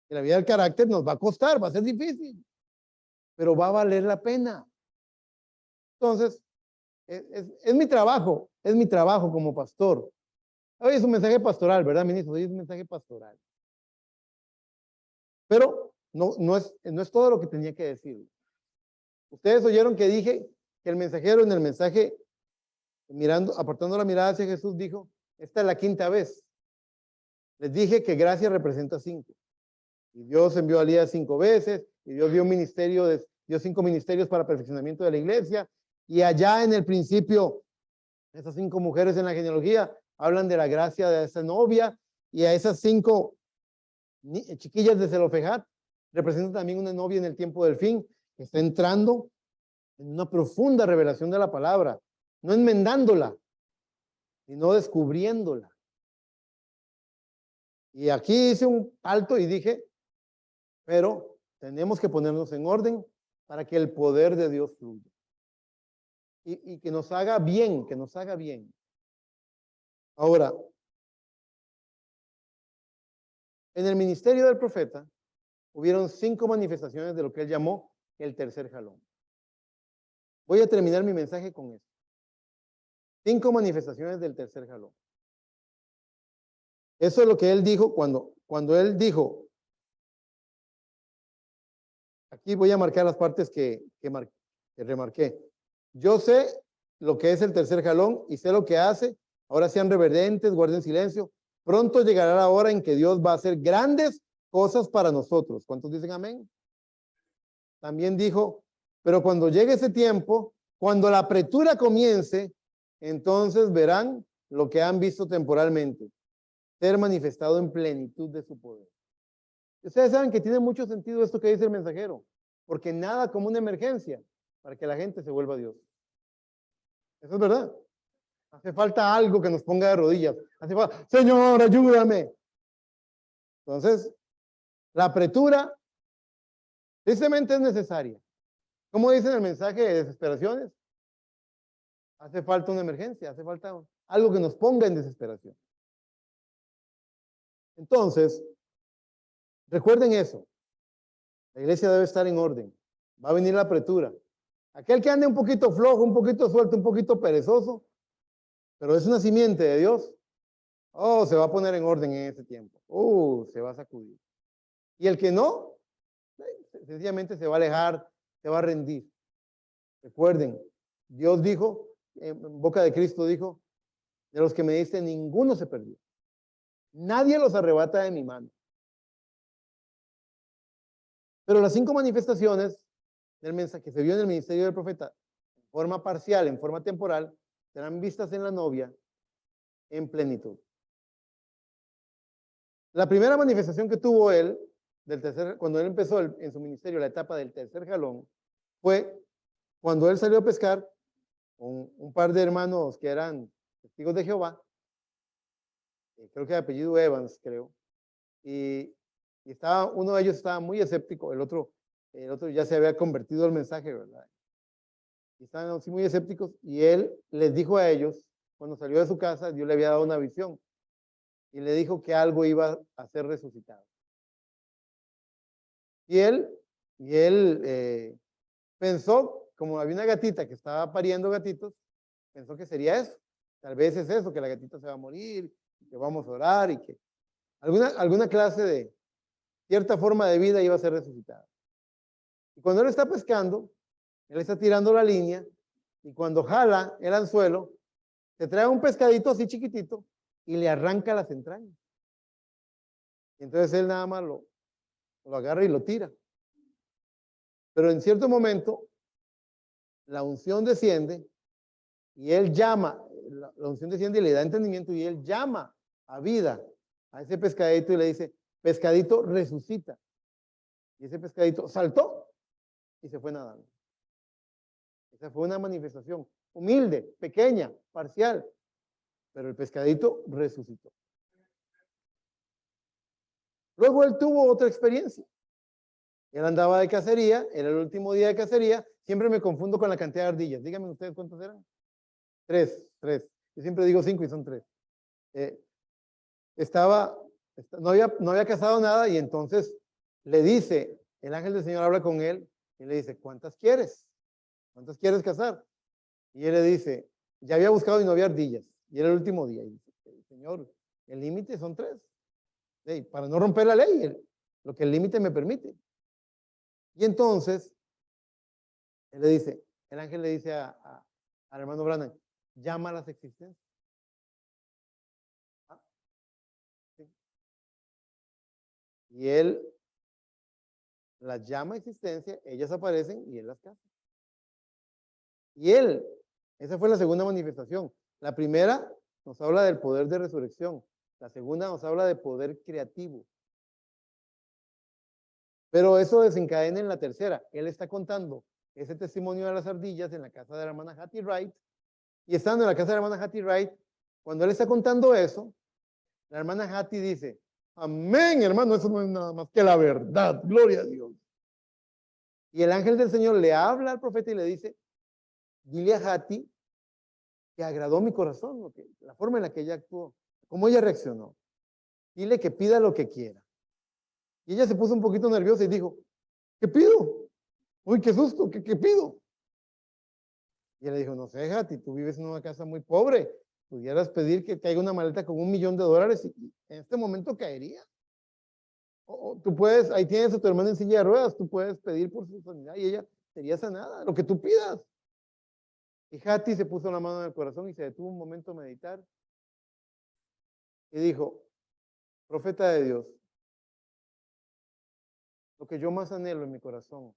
Y la vía del carácter nos va a costar, va a ser difícil, pero va a valer la pena. Entonces, es mi trabajo como pastor. Hoy es un mensaje pastoral, ¿verdad, ministro? Hoy es un mensaje pastoral. Pero no es todo lo que tenía que decir. Ustedes oyeron que dije que el mensajero en el mensaje, apartando la mirada hacia Jesús, dijo, esta es la quinta vez. Les dije que gracia representa 5. Y Dios envió a Elías 5 veces, y Dios dio 5 ministerios para perfeccionamiento de la iglesia, y allá en el principio, esas 5 mujeres en la genealogía hablan de la gracia de esa novia, y a esas 5 chiquillas de Zelofejat representan también una novia en el tiempo del fin, que está entrando en una profunda revelación de la palabra, no enmendándola, sino descubriéndola. Y aquí hice un alto y dije, pero tenemos que ponernos en orden para que el poder de Dios fluya. Y que nos haga bien, que nos haga bien. Ahora, en el ministerio del profeta, hubieron 5 manifestaciones de lo que él llamó el tercer jalón. Voy a terminar mi mensaje con esto. 5 manifestaciones del tercer jalón. Eso es lo que él dijo cuando él dijo, aquí voy a marcar las partes que remarqué. Yo sé lo que es el tercer jalón y sé lo que hace. Ahora sean reverentes, guarden silencio. Pronto llegará la hora en que Dios va a hacer grandes cosas para nosotros. ¿Cuántos dicen amén? También dijo, pero cuando llegue ese tiempo, cuando la apretura comience, entonces verán lo que han visto temporalmente, ser manifestado en plenitud de su poder. Ustedes saben que tiene mucho sentido esto que dice el mensajero, porque nada como una emergencia para que la gente se vuelva a Dios. Eso es verdad. Hace falta algo que nos ponga de rodillas. Hace falta, Señor, ayúdame. Entonces, la apretura tristemente es necesaria. ¿Cómo dice en el mensaje de desesperaciones? Hace falta una emergencia, hace falta algo que nos ponga en desesperación. Entonces, recuerden eso. La iglesia debe estar en orden. Va a venir la apretura. Aquel que ande un poquito flojo, un poquito suelto, un poquito perezoso, pero es una simiente de Dios, oh, se va a poner en orden en ese tiempo. Se va a sacudir. Y el que no, sencillamente se va a alejar, se va a rendir. Recuerden, Dios dijo, en boca de Cristo dijo, de los que me diste, ninguno se perdió. Nadie los arrebata de mi mano. Pero las 5 manifestaciones del mensaje que se vio en el ministerio del profeta, en forma parcial, en forma temporal, serán vistas en la novia en plenitud. La primera manifestación que tuvo él, cuando él empezó en su ministerio la etapa del tercer jalón, fue cuando él salió a pescar con un par de hermanos que eran testigos de Jehová, creo que de apellido Evans, creo, y uno de ellos estaba muy escéptico, el otro ya se había convertido al mensaje, ¿verdad? Y estaban así muy escépticos, y él les dijo a ellos, cuando salió de su casa, Dios le había dado una visión, y le dijo que algo iba a ser resucitado. Y él pensó, como había una gatita que estaba pariendo gatitos, pensó que sería eso. Tal vez es eso, que la gatita se va a morir, que vamos a orar y que alguna clase de cierta forma de vida iba a ser resucitada. Y cuando él está pescando, él está tirando la línea y cuando jala el anzuelo, te trae un pescadito así chiquitito y le arranca las entrañas. Y entonces él nada más lo agarra y lo tira. Pero en cierto momento, la unción desciende y él llama, la unción desciende y le da entendimiento y él llama a vida a ese pescadito y le dice, pescadito, resucita. Y ese pescadito saltó y se fue nadando. Esa fue una manifestación humilde, pequeña, parcial, pero el pescadito resucitó. Luego él tuvo otra experiencia. Él andaba de cacería, era el último día de cacería, siempre me confundo con la cantidad de ardillas. Díganme ustedes cuántas eran. Tres. Yo siempre digo 5 y son 3. No había cazado nada y entonces le dice, el ángel del Señor habla con él y le dice, ¿cuántas quieres? ¿Cuántas quieres cazar? Y él le dice, ya había buscado y no había ardillas. Y era el último día. Y dice, Señor, el límite son 3. Para no romper la ley, lo que el límite me permite. Y entonces, él le dice, el ángel le dice al hermano Branham, llama a las existencias. ¿Ah? Sí. Y él las llama a existencia, ellas aparecen y él las caza. Y él, esa fue la segunda manifestación. La primera nos habla del poder de resurrección. La segunda nos habla de poder creativo. Pero eso desencadena en la tercera. Él está contando ese testimonio de las ardillas en la casa de la hermana Hattie Wright. Y estando en la casa de la hermana Hattie Wright, cuando él está contando eso, la hermana Hattie dice, amén, hermano, eso no es nada más que la verdad, gloria a Dios. Y el ángel del Señor le habla al profeta y le dice, dile a Hattie que agradó mi corazón, la forma en la que ella actuó, cómo ella reaccionó. Dile que pida lo que quiera. Y ella se puso un poquito nerviosa y dijo, ¿qué pido? Uy, qué susto, ¿qué pido? Y él le dijo, no sé, Hattie, tú vives en una casa muy pobre, pudieras pedir que caiga una maleta con $1.000.000 y en este momento caería. O tú puedes, ahí tienes a tu hermana en silla de ruedas, tú puedes pedir por su sanidad y ella sería sanada, lo que tú pidas. Y Hattie se puso la mano en el corazón y se detuvo un momento a meditar y dijo, profeta de Dios, lo que yo más anhelo en mi corazón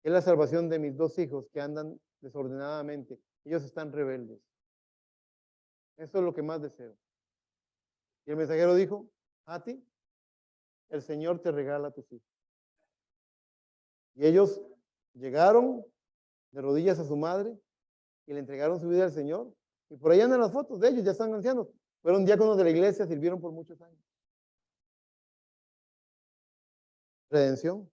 es la salvación de mis 2 hijos que andan desordenadamente. Ellos están rebeldes. Eso es lo que más deseo. Y el mensajero dijo, Hattie, el Señor te regala a tus hijos. Y ellos llegaron de rodillas a su madre y le entregaron su vida al Señor. Y por ahí andan las fotos de ellos, ya están ancianos. Fueron diáconos de la iglesia, sirvieron por muchos años. Redención.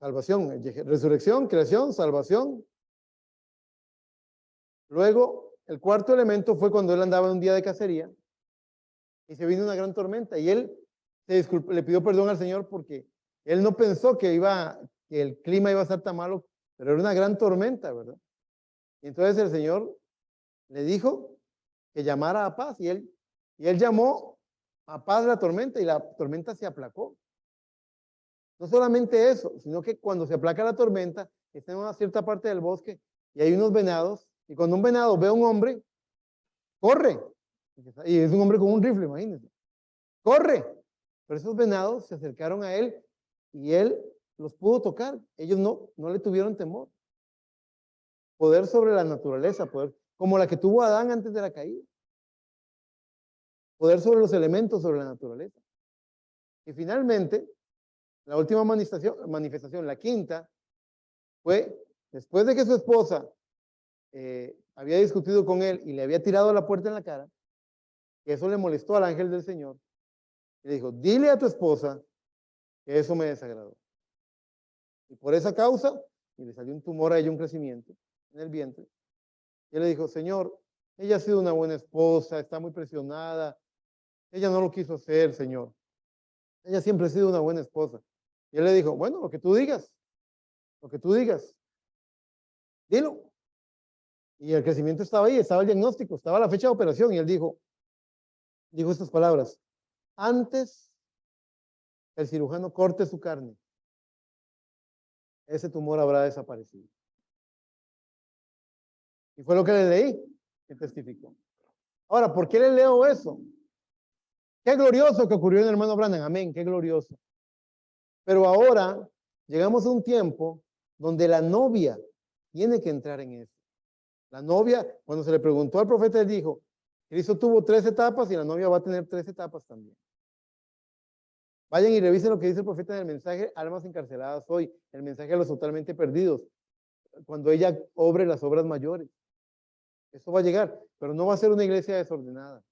Salvación, resurrección, creación, salvación. Luego, el cuarto elemento fue cuando él andaba en un día de cacería y se vino una gran tormenta y él se disculpó, le pidió perdón al Señor porque él no pensó que el clima iba a estar tan malo, pero era una gran tormenta, ¿verdad? Y entonces el Señor le dijo que llamara a paz y él llamó a paz la tormenta y la tormenta se aplacó. No solamente eso, sino que cuando se aplaca la tormenta, está en una cierta parte del bosque y hay unos venados, y cuando un venado ve a un hombre, corre. Y es un hombre con un rifle, imagínense. Corre. Pero esos venados se acercaron a él y él los pudo tocar. Ellos no le tuvieron temor. Poder sobre la naturaleza, poder como la que tuvo Adán antes de la caída. Poder sobre los elementos, sobre la naturaleza. Y finalmente, la última manifestación, la quinta, fue después de que su esposa había discutido con él y le había tirado la puerta en la cara, que eso le molestó al ángel del Señor, y le dijo, dile a tu esposa que eso me desagradó. Y por esa causa, y le salió un tumor a ella, un crecimiento en el vientre, y él le dijo, Señor, ella ha sido una buena esposa, está muy presionada, ella no lo quiso hacer, Señor. Ella siempre ha sido una buena esposa. Y él le dijo, bueno, lo que tú digas, dilo. Y el crecimiento estaba ahí, estaba el diagnóstico, estaba la fecha de operación, y él dijo estas palabras, antes el cirujano corte su carne, ese tumor habrá desaparecido. Y fue lo que le leí, que testificó. Ahora, ¿por qué le leo eso? Qué glorioso que ocurrió en el hermano Branham. Amén, qué glorioso. Pero ahora llegamos a un tiempo donde la novia tiene que entrar en eso. La novia, cuando se le preguntó al profeta, él dijo, Cristo tuvo 3 etapas y la novia va a tener 3 etapas también. Vayan y revisen lo que dice el profeta en el mensaje, almas encarceladas hoy, el mensaje a los totalmente perdidos, cuando ella obre las obras mayores. Eso va a llegar, pero no va a ser una iglesia desordenada.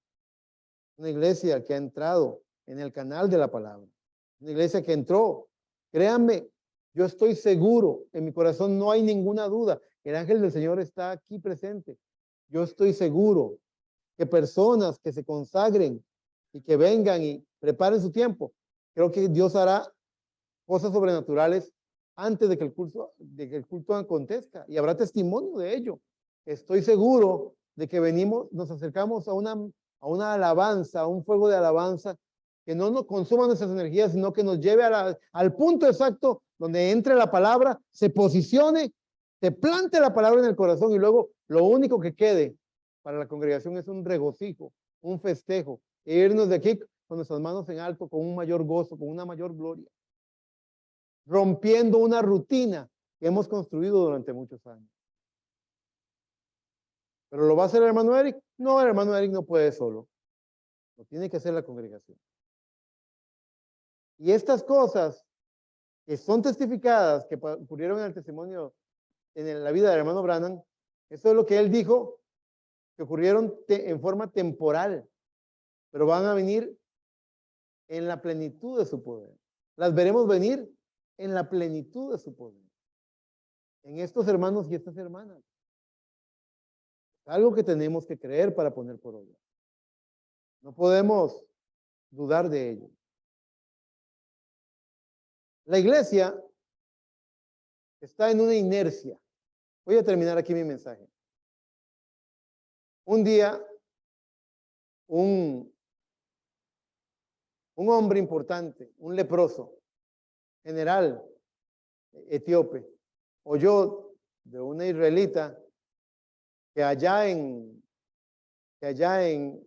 Una iglesia que ha entrado en el canal de la palabra. Una iglesia que entró. Créanme, yo estoy seguro, en mi corazón no hay ninguna duda. El ángel del Señor está aquí presente. Yo estoy seguro que personas que se consagren y que vengan y preparen su tiempo, creo que Dios hará cosas sobrenaturales antes de que el culto acontezca y habrá testimonio de ello. Estoy seguro de que nos acercamos a una alabanza, a un fuego de alabanza que no nos consuma nuestras energías, sino que nos lleve al punto exacto donde entre la palabra, se posicione, se plante la palabra en el corazón y luego lo único que quede para la congregación es un regocijo, un festejo, e irnos de aquí con nuestras manos en alto, con un mayor gozo, con una mayor gloria, rompiendo una rutina que hemos construido durante muchos años. ¿Pero lo va a hacer el hermano Eric? No, el hermano Eric no puede solo. Lo tiene que hacer la congregación. Y estas cosas que son testificadas, que ocurrieron en el testimonio, en la vida del hermano Branham, eso es lo que él dijo, que ocurrieron en forma temporal, pero van a venir en la plenitud de su poder. Las veremos venir en la plenitud de su poder. En estos hermanos y estas hermanas. Algo que tenemos que creer para poner por obra. No podemos dudar de ello. La iglesia está en una inercia. Voy a terminar aquí mi mensaje. Un día, un hombre importante, un leproso, general etíope, oyó de una israelita que allá en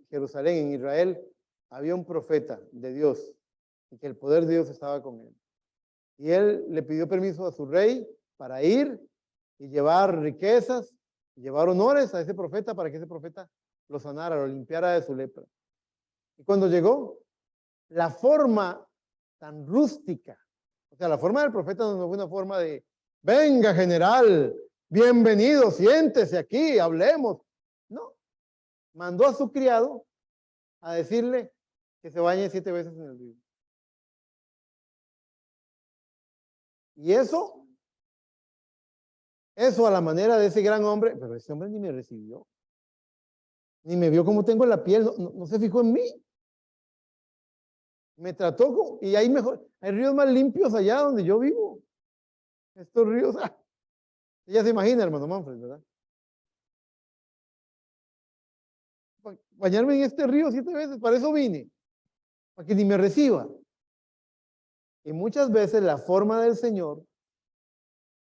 Jerusalén, en Israel, había un profeta de Dios y que el poder de Dios estaba con él. Y él le pidió permiso a su rey para ir y llevar riquezas, y llevar honores a ese profeta para que ese profeta lo sanara, lo limpiara de su lepra. Y cuando llegó, la forma tan rústica, o sea, la forma del profeta no fue una forma de, venga general, bienvenido, siéntese aquí, hablemos. No, mandó a su criado a decirle que se bañe 7 veces en el río. Y eso a la manera de ese gran hombre, pero ese hombre ni me recibió, ni me vio como tengo la piel, no se fijó en mí. Me trató y hay ríos más limpios allá donde yo vivo. Estos ríos, ella se imagina, hermano Manfred, ¿verdad? Bañarme en este río 7 veces, para eso vine, para que ni me reciba. Y muchas veces la forma del Señor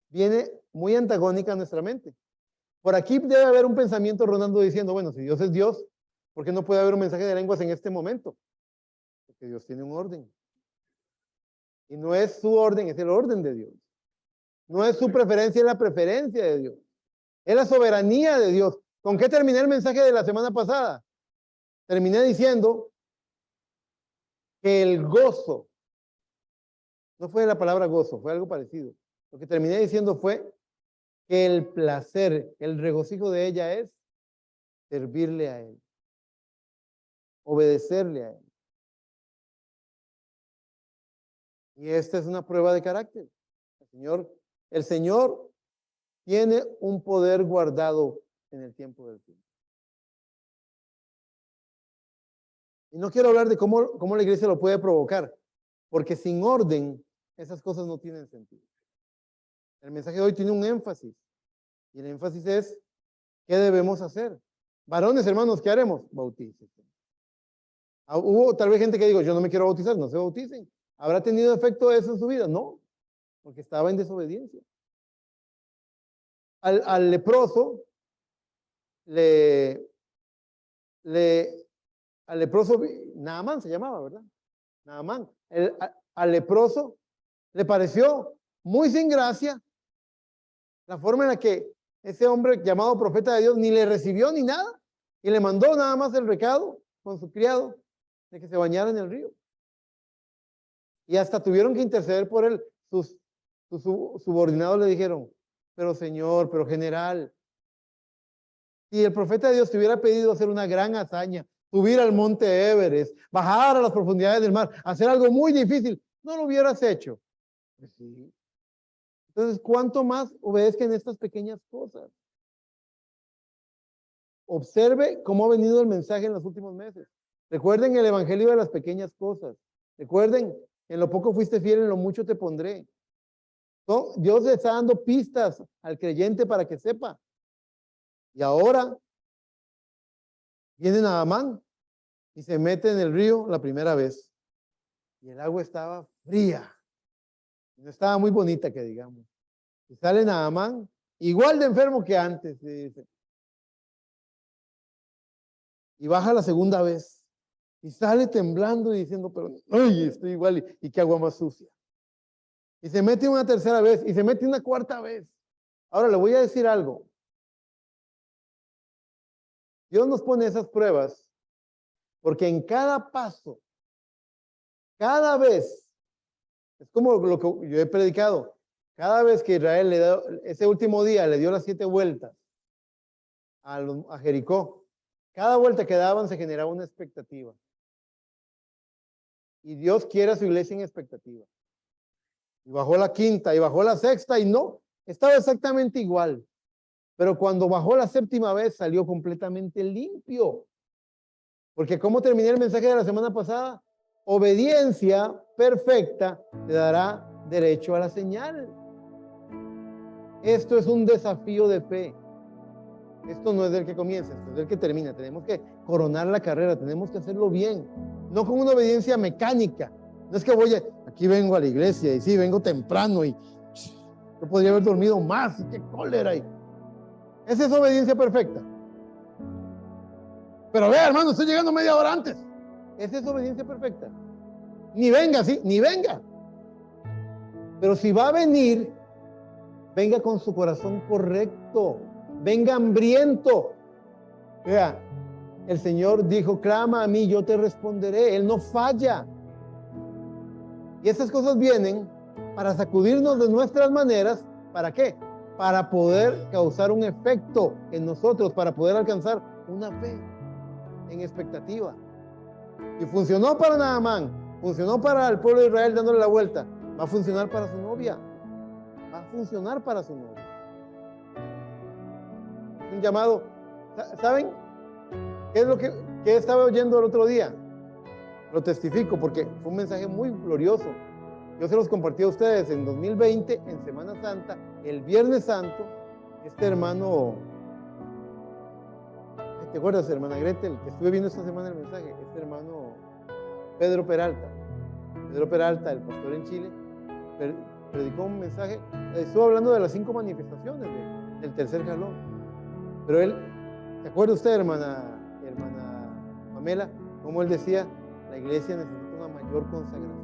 viene muy antagónica a nuestra mente. Por aquí debe haber un pensamiento rondando diciendo, bueno, si Dios es Dios, ¿por qué no puede haber un mensaje de lenguas en este momento? Porque Dios tiene un orden. Y no es su orden, es el orden de Dios. No es su preferencia, es la preferencia de Dios. Es la soberanía de Dios. ¿Con qué terminé el mensaje de la semana pasada? Terminé diciendo que el gozo, no fue la palabra gozo, fue algo parecido. Lo que terminé diciendo fue que el placer, el regocijo de ella es servirle a Él, obedecerle a Él. Y esta es una prueba de carácter. El Señor tiene un poder guardado en el tiempo del tiempo. Y no quiero hablar de cómo la iglesia lo puede provocar, porque sin orden esas cosas no tienen sentido. El mensaje de hoy tiene un énfasis, y el énfasis es, ¿qué debemos hacer? Varones, hermanos, ¿qué haremos? Bautícense. Hubo tal vez gente que digo, yo no me quiero bautizar, no se bauticen. ¿Habrá tenido efecto eso en su vida? No, porque estaba en desobediencia. Al leproso al leproso, Naamán se llamaba, ¿verdad? Naamán, al leproso le pareció muy sin gracia la forma en la que ese hombre llamado profeta de Dios ni le recibió ni nada y le mandó nada más el recado con su criado de que se bañara en el río. Y hasta tuvieron que interceder por él. Sus subordinados le dijeron, pero señor, pero general, si el profeta de Dios te hubiera pedido hacer una gran hazaña, subir al monte Everest, bajar a las profundidades del mar, hacer algo muy difícil, no lo hubieras hecho. Pues sí. Entonces, ¿cuánto más obedezcan estas pequeñas cosas? Observe cómo ha venido el mensaje en los últimos meses. Recuerden el evangelio de las pequeñas cosas. Recuerden, en lo poco fuiste fiel, en lo mucho te pondré. ¿No? Dios le está dando pistas al creyente para que sepa. Y ahora viene Naamán y se mete en el río la primera vez. Y el agua estaba fría. No estaba muy bonita, que digamos. Y sale Naamán, igual de enfermo que antes, dice. Y baja la segunda vez. Y sale temblando y diciendo, pero ay, estoy igual, y qué agua más sucia. Y se mete una tercera vez, y se mete una cuarta vez. Ahora le voy a decir algo. Dios nos pone esas pruebas porque en cada paso, cada vez, es como lo que yo he predicado, cada vez que Israel le da, ese último día le dio las 7 vueltas a Jericó, cada vuelta que daban se generaba una expectativa. Y Dios quiere a su iglesia en expectativa. Y bajó la quinta y bajó la sexta y no, estaba exactamente igual. Pero cuando bajó la séptima vez salió completamente limpio. Porque ¿cómo terminé el mensaje de la semana pasada? Obediencia perfecta te dará derecho a la señal. Esto es un desafío de fe. Esto no es del que comienza, esto es del que termina. Tenemos que coronar la carrera, tenemos que hacerlo bien. No con una obediencia mecánica. No es que aquí vengo a la iglesia y sí, vengo temprano y yo podría haber dormido más y qué cólera. Esa es obediencia perfecta. Pero vea, hermano, estoy llegando media hora antes. Esa es obediencia perfecta. Ni venga, sí, ni venga. Pero si va a venir, venga con su corazón correcto. Venga hambriento. Vea, el Señor dijo, clama a mí, yo te responderé. Él no falla. Y esas cosas vienen para sacudirnos de nuestras maneras. ¿Para qué? Para poder causar un efecto en nosotros, para poder alcanzar una fe en expectativa. Y funcionó para Naamán, funcionó para el pueblo de Israel dándole la vuelta, va a funcionar para su novia, va a funcionar para su novia. Un llamado, ¿saben qué es lo que estaba oyendo el otro día? Lo testifico porque fue un mensaje muy glorioso. Yo se los compartí a ustedes en 2020, en Semana Santa, el Viernes Santo, este hermano, ¿te acuerdas, hermana Gretel? Que estuve viendo esta semana el mensaje, este hermano Pedro Peralta, el pastor en Chile, predicó un mensaje, estuvo hablando de las 5 manifestaciones del tercer jalón, pero él, ¿se acuerda usted, hermana Pamela, cómo él decía, la iglesia necesita una mayor consagración?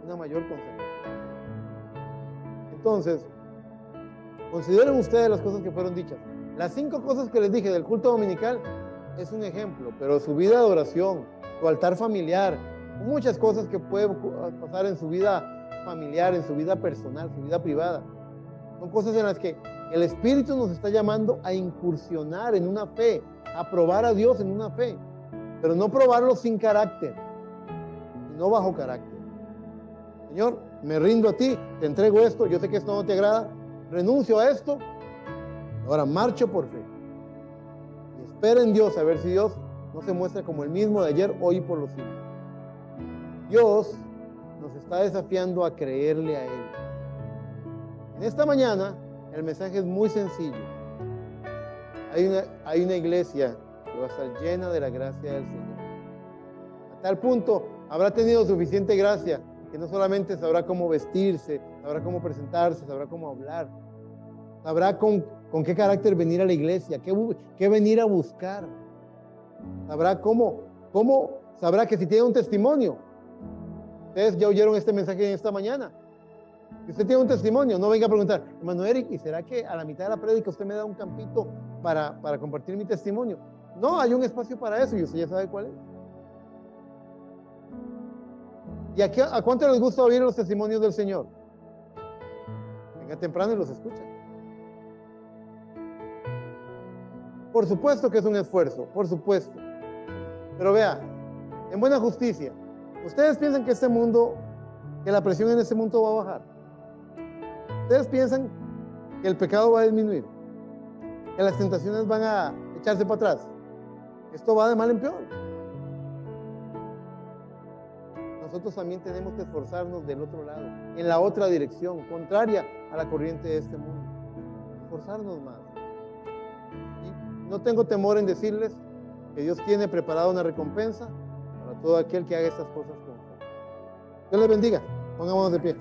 Una mayor consagración. Entonces, consideren ustedes las cosas que fueron dichas. Las 5 cosas que les dije del culto dominical es un ejemplo, pero su vida de oración, su altar familiar, muchas cosas que pueden pasar en su vida familiar, en su vida personal, su vida privada, son cosas en las que el Espíritu nos está llamando a incursionar en una fe, a probar a Dios en una fe, pero no probarlo sin carácter, sino bajo carácter. Señor, me rindo a ti, te entrego esto, yo sé que esto no te agrada, renuncio a esto, ahora marcho por fe. Y espera en Dios a ver si Dios no se muestra como el mismo de ayer, hoy y por los siglos. Dios nos está desafiando a creerle a Él. En esta mañana, el mensaje es muy sencillo. Hay una iglesia que va a estar llena de la gracia del Señor. A tal punto, habrá tenido suficiente gracia que no solamente sabrá cómo vestirse, sabrá cómo presentarse, sabrá cómo hablar, sabrá con con qué carácter venir a la iglesia, qué venir a buscar. Sabrá cómo sabrá que si tiene un testimonio. Ustedes ya oyeron este mensaje en esta mañana. Si usted tiene un testimonio, no venga a preguntar, hermano Eric, ¿y será que a la mitad de la prédica usted me da un campito para compartir mi testimonio? No, hay un espacio para eso y usted ya sabe cuál es. ¿Y a cuánto les gusta oír los testimonios del Señor? Venga temprano y los escucha. Por supuesto que es un esfuerzo, por supuesto. Pero vea, en buena justicia, ¿ustedes piensan que que la presión en este mundo va a bajar? ¿Ustedes piensan que el pecado va a disminuir? ¿Que las tentaciones van a echarse para atrás? Esto va de mal en peor. Nosotros también tenemos que esforzarnos del otro lado, en la otra dirección, contraria a la corriente de este mundo. Esforzarnos más. Y no tengo temor en decirles que Dios tiene preparada una recompensa para todo aquel que haga estas cosas con fe. Dios les bendiga. Pongámonos de pie.